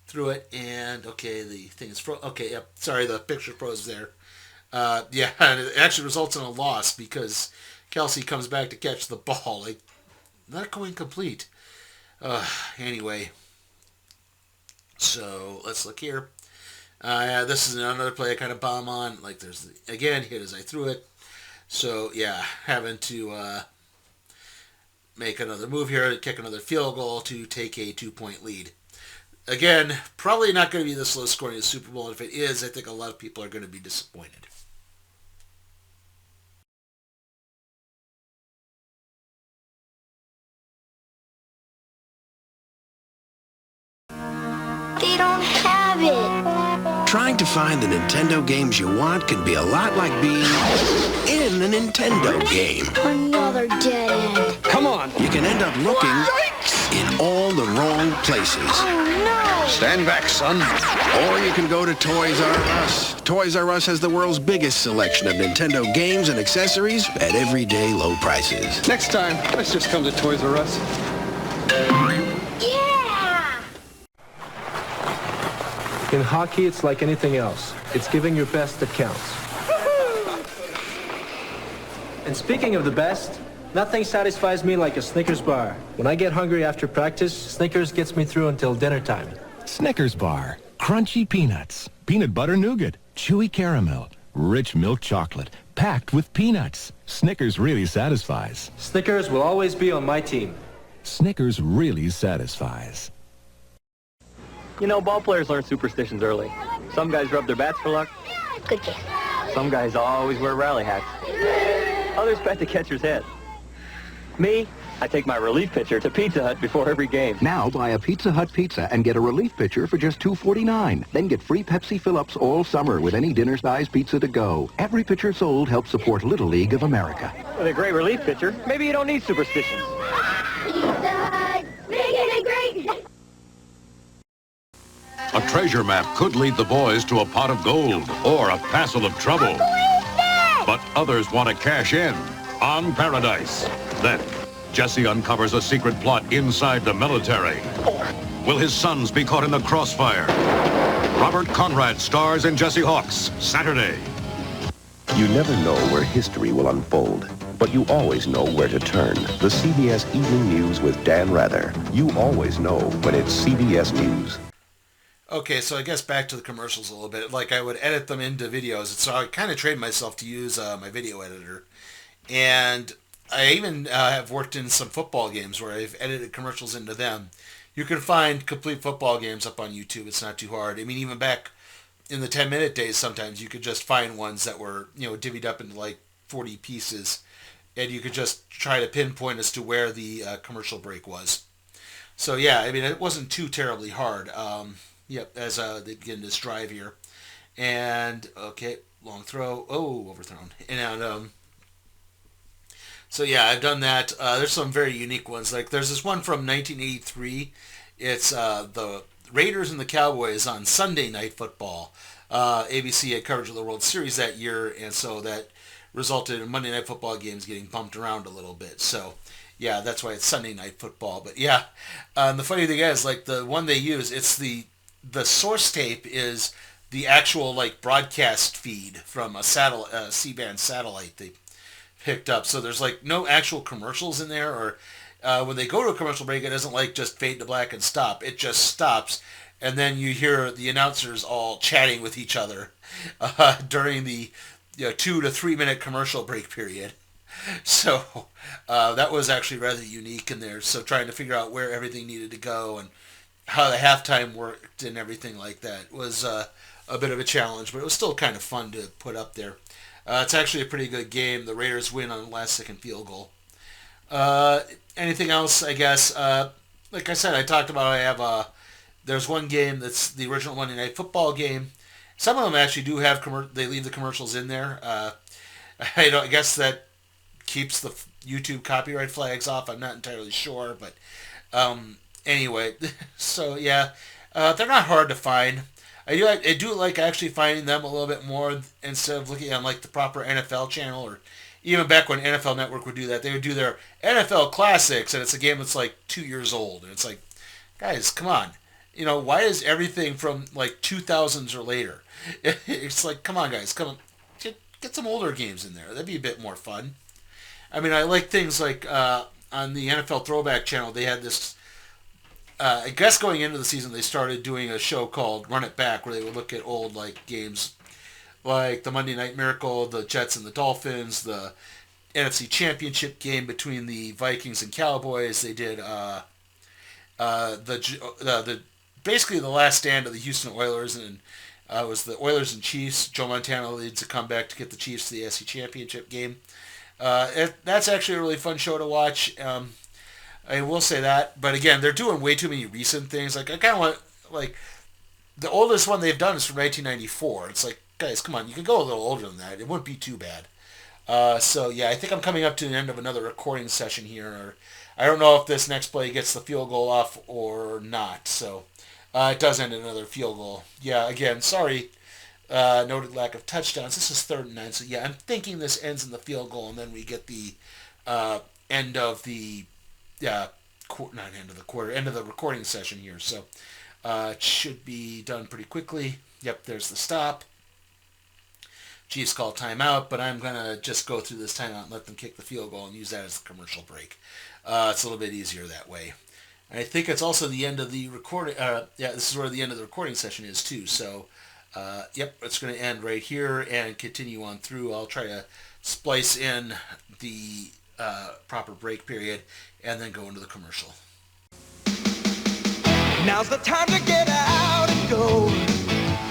threw it, and, okay, the thing is okay, yep, sorry, the picture froze there. Yeah, and it actually results in a loss because Kelsey comes back to catch the ball. Not going complete. Anyway, so let's look here. Yeah, this is another play I kind of bomb on. There's, again, hit as I threw it. So, yeah, having to make another move here, kick another field goal to take a 2-point lead. Again, probably not going to be this low scoring in the Super Bowl. And if it is, I think a lot of people are going to be disappointed.
They don't have it.
Trying to find the Nintendo games you want can be a lot like being in a Nintendo game.
Another dead end.
Come on. You can end up looking in all the wrong places.
Oh, no.
Stand back, son. Or you can go to Toys R Us. Toys R Us has the world's biggest selection of Nintendo games and accessories at everyday low prices.
Next time, let's just come to Toys R Us.
In hockey, it's like anything else. It's giving your best that counts. And speaking of the best, nothing satisfies me like a Snickers bar. When I get hungry after practice, Snickers gets me through until dinner time.
Snickers bar. Crunchy peanuts, peanut butter nougat, chewy caramel, rich milk chocolate, packed with peanuts. Snickers really satisfies.
Snickers will always be on my team.
Snickers really satisfies.
You know, ball players learn superstitions early. Some guys rub their bats for luck.
Good guess.
Some guys always wear rally hats. Others bet the catcher's head. Me, I take my relief pitcher to Pizza Hut before every game.
Now buy a Pizza Hut pizza and get a relief pitcher for just $2.49. Then get free Pepsi fill-ups all summer with any dinner-sized pizza to go. Every pitcher sold helps support Little League of America.
With a great relief pitcher, maybe you don't need superstitions.
Pizza Hut, making it great.
A treasure map could lead the boys to a pot of gold or a passel of trouble. But others want to cash in on Paradise. Then, Jesse uncovers a secret plot inside the military. Will his sons be caught in the crossfire? Robert Conrad stars in Jesse Hawks, Saturday.
You never know where history will unfold, but you always know where to turn. The CBS Evening News with Dan Rather. You always know when it's CBS News.
Okay, so I guess back to the commercials a little bit. I would edit them into videos, so I kind of trained myself to use my video editor. And I even have worked in some football games where I've edited commercials into them. You can find complete football games up on YouTube. It's not too hard. I mean, even back in the 10-minute days, sometimes you could just find ones that were, divvied up into 40 pieces. And you could just try to pinpoint as to where the commercial break was. So, yeah, I mean, it wasn't too terribly hard. Yep, as they begin this drive here. And, okay, long throw. Oh, overthrown. And So yeah, I've done that. There's some very unique ones. Like there's this one from 1983. It's the Raiders and the Cowboys on Sunday Night Football. ABC had coverage of the World Series that year, and so that resulted in Monday Night Football games getting bumped around a little bit. So yeah, that's why it's Sunday Night Football. But yeah, and the funny thing is, like the one they use, it's the source tape is the actual like broadcast feed from a C-band satellite they picked up. So there's like no actual commercials in there, or when they go to a commercial break, it doesn't like just fade to black and stop. It just stops, and then you hear the announcers all chatting with each other during the 2 to 3 minute commercial break period. So that was actually rather unique in there. So trying to figure out where everything needed to go and how the halftime worked and everything like that was a bit of a challenge, but it was still kind of fun to put up there. It's actually a pretty good game. The Raiders win on the last second field goal. Anything else, I guess? Like I said, I talked about there's one game that's the original Monday Night Football game. Some of them actually do have, they leave the commercials in there. I guess that keeps the YouTube copyright flags off. I'm not entirely sure, but anyway, so yeah, they're not hard to find. I do like actually finding them a little bit more instead of looking on like the proper NFL channel, or even back when NFL Network would do that. They would do their NFL Classics, and it's a game that's like 2 years old, and it's like, guys, come on. Why is everything from like 2000s or later? It's like, come on, guys, come on. Get some older games in there. That'd be a bit more fun. I mean, I like things like on the NFL Throwback channel, they had this, I guess going into the season, they started doing a show called Run It Back, where they would look at old like games like the Monday Night Miracle, the Jets and the Dolphins, the NFC Championship game between the Vikings and Cowboys. They did the basically the last stand of the Houston Oilers, and it was the Oilers and Chiefs. Joe Montana leads a comeback to get the Chiefs to the NFC Championship game. That's actually a really fun show to watch. I will say that, but again, they're doing way too many recent things. Like I kind of want, like, the oldest one they've done is from 1994. It's like, guys, come on, you can go a little older than that. It wouldn't be too bad. So yeah, I think I'm coming up to the end of another recording session here. Or I don't know if this next play gets the field goal off or not. So it does end in another field goal. Yeah, again, sorry. Noted lack of touchdowns. This is 3rd and 9. So yeah, I'm thinking this ends in the field goal, and then we get the end of the not end of the quarter, end of the recording session here. So it should be done pretty quickly. Yep, there's the stop. Chiefs call timeout, but I'm going to just go through this timeout and let them kick the field goal and use that as the commercial break. It's a little bit easier that way. And I think it's also the end of the recording. This is where the end of the recording session is too. So, yep, it's going to end right here and continue on through. I'll try to splice in the proper break period and then go into the commercial.
Now's the time to get out and go.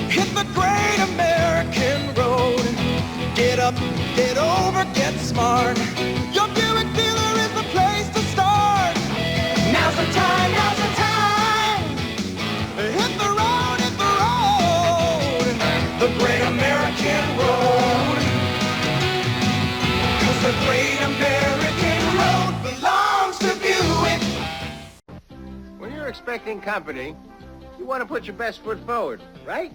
Hit the great American road. Get up, get over, get smart. Your Buick dealer is the place to start. Now's the time, now's the time. Hit the road, hit the road. The great American road. 'Cause the great American road belongs to Buick.
When you're expecting company, you want to put your best foot forward, right?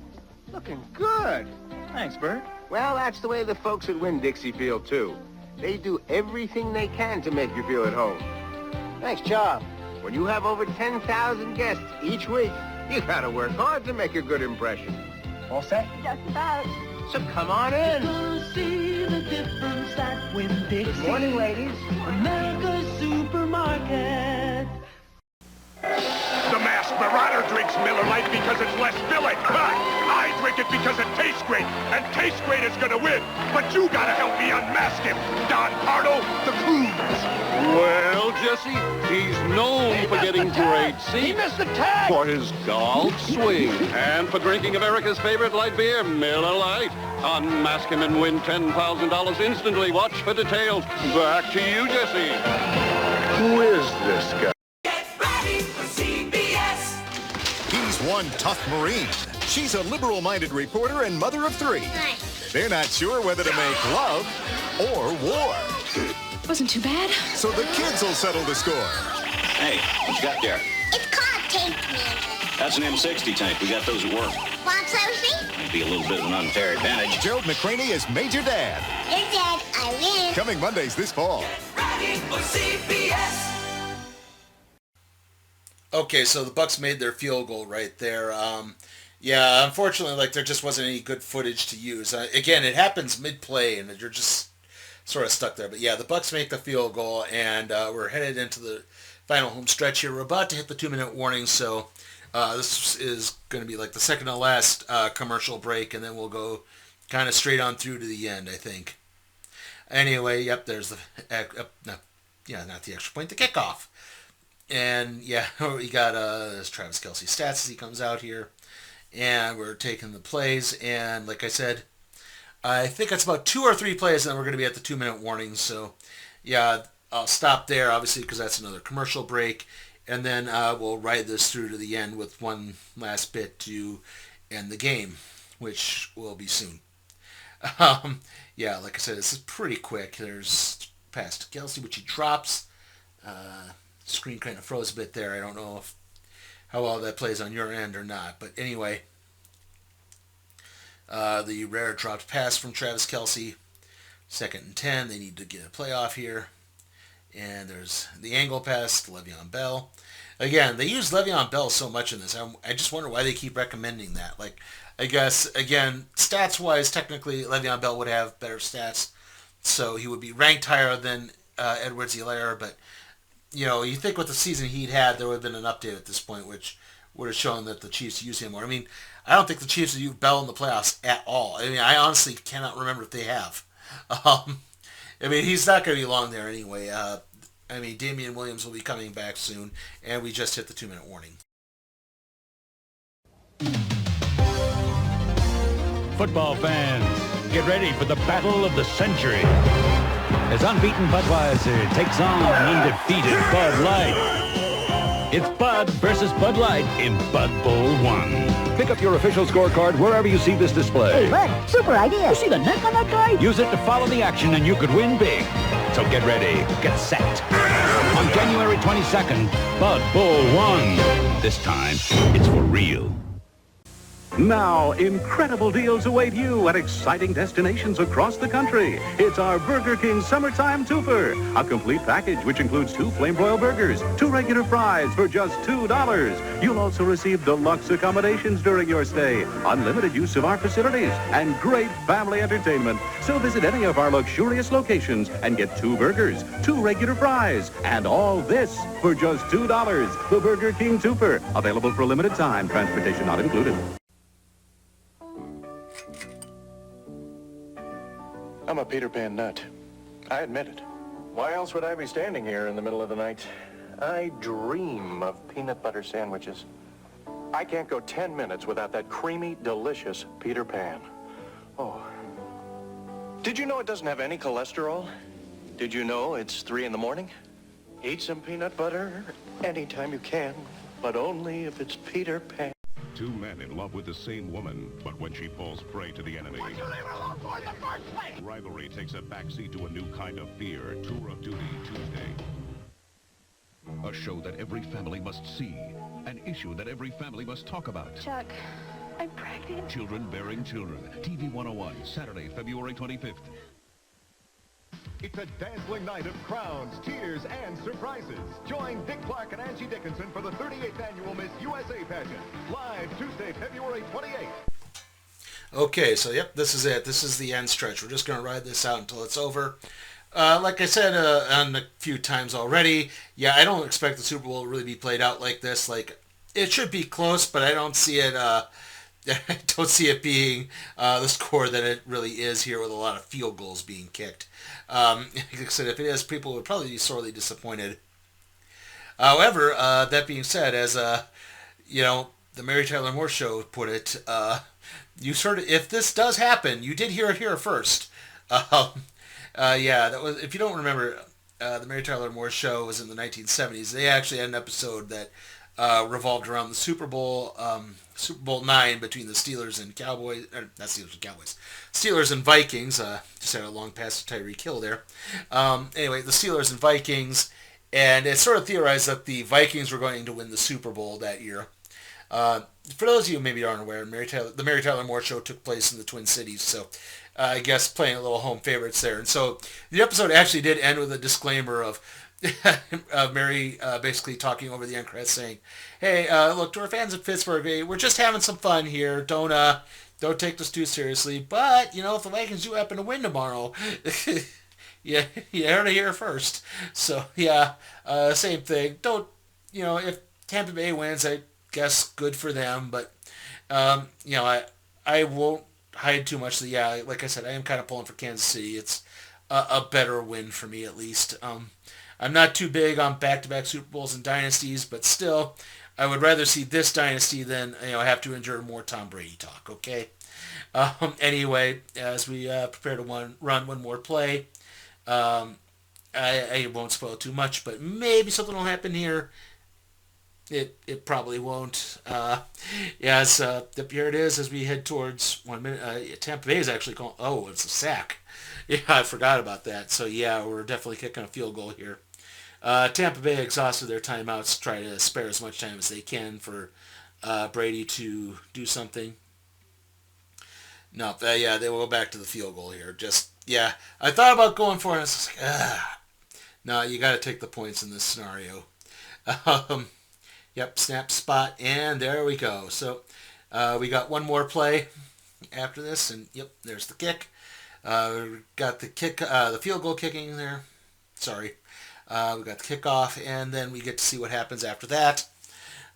Looking good.
Thanks, Bert.
Well, that's the way the folks at Winn-Dixie feel, too. They do everything they can to make you feel at home. Nice job. When you have over 10,000 guests each week, you gotta work hard to make a good impression. All set?
Just about.
So come on in.
Gonna see the difference at Winn-Dixie.
Good morning, ladies.
America's supermarket.
The masked marauder drinks Miller Lite because it's less filling. But I drink it because it tastes great. And Taste Great is gonna win. But you gotta help me unmask him. Don Pardo, the Cruz.
Well, Jesse, he's known for getting great seats.
He missed the tag.
For his golf swing. And for drinking America's favorite light beer, Miller Lite. Unmask him and win $10,000 instantly. Watch for details. Back to you, Jesse.
Who is this guy?
He's one tough Marine. She's a liberal-minded reporter and mother of 3. They're not sure whether to make love or war.
Wasn't too bad.
So the kids will settle the score.
Hey, what you got there?
It's called tank commander.
That's an M60 tank. We got those at work.
Want Sophie?
Might be a little bit of an unfair advantage.
Gerald McCraney is Major Dad.
You're dead. I win.
Coming Mondays this fall.
Ready for CBS.
Okay, so the Bucks made their field goal right there. Yeah, unfortunately, like there just wasn't any good footage to use. Again, it happens mid-play, and you're just sort of stuck there. But yeah, the Bucks make the field goal, and we're headed into the final home stretch here. We're about to hit the 2-minute warning, so this is going to be like the second to last commercial break, and then we'll go kind of straight on through to the end, I think. Anyway, yep, there's the not the extra point, the kickoff. And yeah, we got this Travis Kelce stats as he comes out here. And we're taking the plays. And like I said, I think it's about 2 or 3 plays and then we're going to be at the 2-minute warning. So yeah, I'll stop there obviously because that's another commercial break. And then we'll ride this through to the end with one last bit to end the game, which will be soon. Yeah, like I said, this is pretty quick. There's pass to Kelce, which he drops. Screen kind of froze a bit there. I don't know how well that plays on your end or not. But anyway, the rare dropped pass from Travis Kelce. 2nd and 10. They need to get a playoff here. And there's the angle pass to Le'Veon Bell. Again, they use Le'Veon Bell so much in this. I just wonder why they keep recommending that. Like, I guess, again, stats-wise, technically, Le'Veon Bell would have better stats. So he would be ranked higher than Edwards-Helaire, but you know, you think with the season he'd had, there would have been an update at this point, which would have shown that the Chiefs use him more. I mean, I don't think the Chiefs have used Bell in the playoffs at all. I mean, I honestly cannot remember if they have. I mean, he's not going to be long there anyway. I mean, Damian Williams will be coming back soon, and we just hit the 2-minute warning.
Football fans, get ready for the battle of the century. As unbeaten Budweiser takes on undefeated Bud Light. It's Bud versus Bud Light in Bud Bowl 1. Pick up your official scorecard wherever you see this display.
Hey, Bud, super idea. You see the neck on that guy?
Use it to follow the action and you could win big. So get ready, get set. On January 22nd, Bud Bowl 1. This time, it's for real.
Now, incredible deals await you at exciting destinations across the country. It's our Burger King Summertime Twofer, a complete package which includes 2 flame broiled burgers, 2 regular fries for just $2. You'll also receive deluxe accommodations during your stay, unlimited use of our facilities, and great family entertainment. So visit any of our luxurious locations and get 2 burgers, 2 regular fries, and all this for just $2. The Burger King Twofer, available for a limited time, transportation not included.
I'm a Peter Pan nut. I admit it. Why else would I be standing here in the middle of the night? I dream of peanut butter sandwiches. I can't go 10 minutes without that creamy, delicious Peter Pan. Oh. Did you know it doesn't have any cholesterol? Did you know it's 3 in the morning? Eat some peanut butter anytime you can, but only if it's Peter Pan.
2 men in love with the same woman, but when she falls prey to the enemy, rivalry takes a backseat to a new kind of fear. Tour of Duty Tuesday. A show that every family must see. An issue that every family must talk about.
Chuck, I'm pregnant.
Children bearing children. TV 101, Saturday, February 25th.
It's a dazzling night of crowns, tears, and surprises. Join Dick Clark and Angie Dickinson for the 38th Annual Miss USA Pageant. Live Tuesday, February 28th.
Okay, so yep, this is it. This is the end stretch. We're just going to ride this out until it's over. Like I said on a few times already, yeah, I don't expect the Super Bowl to really be played out like this. Like, it should be close, but I don't see it... I don't see it being the score that it really is here with a lot of field goals being kicked. Like I said, if it is, people would probably be sorely disappointed. However, that being said, as you know, the Mary Tyler Moore Show put it, you sort of, if this does happen, you did hear it here first. Yeah, that was. If you don't remember, the Mary Tyler Moore Show was in the 1970s. They actually had an episode that revolved around the Super Bowl IX between the Steelers and Cowboys, or not Steelers and Cowboys, Steelers and Vikings. Just had a long pass to Tyreek Hill there. Anyway, the Steelers and Vikings, and it sort of theorized that the Vikings were going to win the Super Bowl that year. For those of you who maybe aren't aware, the Mary Tyler Moore Show took place in the Twin Cities, so I guess playing a little home favorites there. And so the episode actually did end with a disclaimer of Mary basically talking over the end credits saying, hey, look, to our fans in Pittsburgh, we're just having some fun here. Don't take this too seriously. But, if the Vikings do happen to win tomorrow, you heard it here first. So, yeah, same thing. Don't, if Tampa Bay wins, I guess good for them. But, I won't hide too much. Like I said, I am kind of pulling for Kansas City. It's a better win for me, at least. I'm not too big on back-to-back Super Bowls and dynasties, but still, I would rather see this dynasty than have to endure more Tom Brady talk. Okay. Anyway, as we prepare to run one more play, I won't spoil too much, but maybe something will happen here. It probably won't. Here it is as we head towards 1 minute. Tampa Bay is actually calling. Oh, it's a sack. Yeah, I forgot about that. So yeah, we're definitely kicking a field goal here. Tampa Bay exhausted their timeouts to try to spare as much time as they can for Brady to do something. No, they will go back to the field goal here. I thought about going for it, and it's like, no, you got to take the points in this scenario. Yep, snap spot, and there we go. So we got one more play after this, and yep, there's the kick. Got the kick, the field goal kicking there. Sorry. We got the kickoff, and then we get to see what happens after that.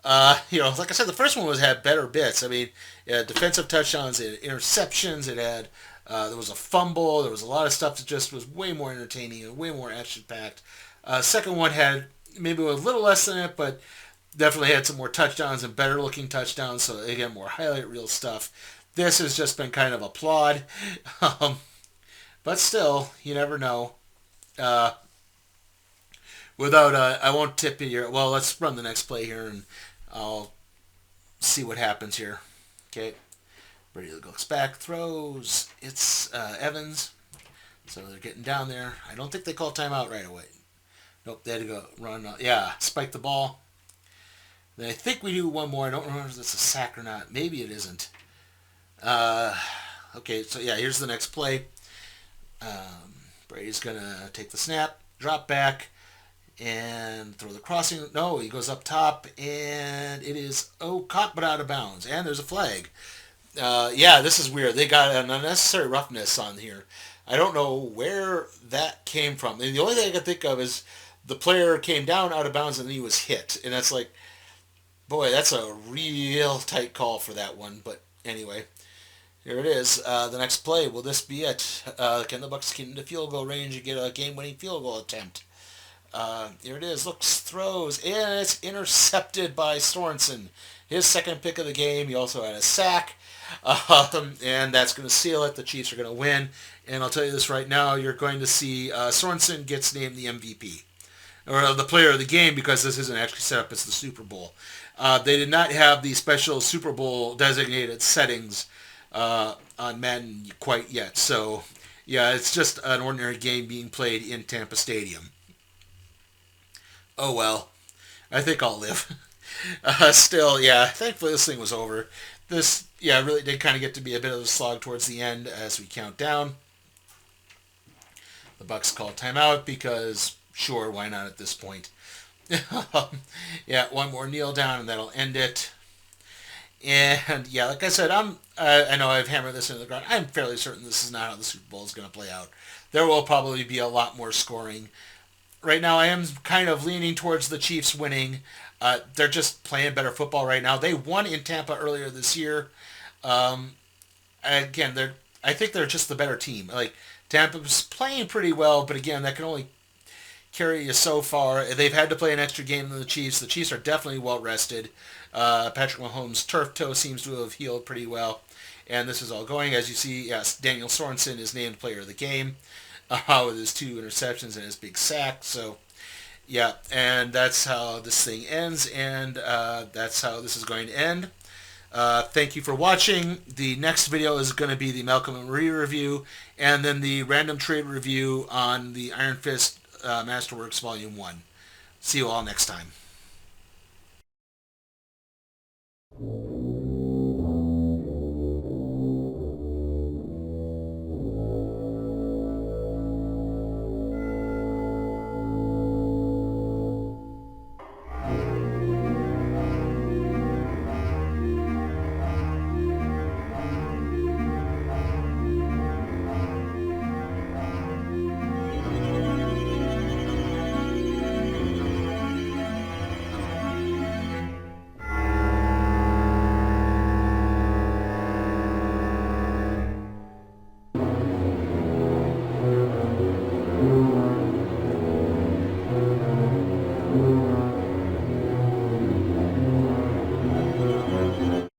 Like I said, the first one had better bits. I mean, it had defensive touchdowns, it had interceptions, it had there was a fumble, there was a lot of stuff that just was way more entertaining and way more action-packed. Second one had maybe a little less than it, but definitely had some more touchdowns and better-looking touchdowns, so again, more highlight reel stuff. This has just been kind of a plod. But still, you never know. I won't tip you here. Well, let's run the next play here, and I'll see what happens here. Okay. Brady looks back, throws. It's Evans. So they're getting down there. I don't think they call timeout right away. Nope, they had to go run. Spike the ball. Then I think we do one more. I don't remember if it's a sack or not. Maybe it isn't. Okay, so yeah, here's the next play. Brady's going to take the snap, drop back, and throw the crossing. No, he goes up top, and it is, caught but out of bounds. And there's a flag. This is weird. They got an unnecessary roughness on here. I don't know where that came from. And the only thing I can think of is the player came down out of bounds, and then he was hit. And that's like, boy, that's a real tight call for that one. But anyway. Here it is. The next play. Will this be it? Can the Bucs get into field goal range and get a game-winning field goal attempt? Here it is. Looks, throws, and it's intercepted by Sorensen. His second pick of the game. He also had a sack. And that's going to seal it. The Chiefs are going to win. And I'll tell you this right now. You're going to see Sorensen gets named the MVP. Or the player of the game, because this isn't actually set up as the Super Bowl. They did not have the special Super Bowl designated settings on Madden quite yet. So, yeah, it's just an ordinary game being played in Tampa Stadium. Oh, well. I think I'll live. Still, yeah, thankfully this thing was over. This, really did kind of get to be a bit of a slog towards the end as we count down. The Bucs call timeout because, sure, why not at this point? One more kneel down and that'll end it. And like I said, I know I've hammered this into the ground. I'm fairly certain this is not how the Super Bowl is going to play out. There will probably be a lot more scoring. Right now, I am kind of leaning towards the Chiefs winning. They're just playing better football right now. They won in Tampa earlier this year. Again, I think they're just the better team. Like, Tampa's playing pretty well, but again, that can only carry you so far. They've had to play an extra game than the Chiefs. The Chiefs are definitely well rested. Patrick Mahomes' turf toe seems to have healed pretty well. And this is all going. As you see, yes, Daniel Sorensen is named player of the game with his 2 interceptions and his big sack. So, Yeah, and that's how this thing ends, and that's how this is going to end. Thank you for watching. The next video is going to be the Malcolm and Marie review, and then the random trade review on the Iron Fist Masterworks Volume 1. See you all next time.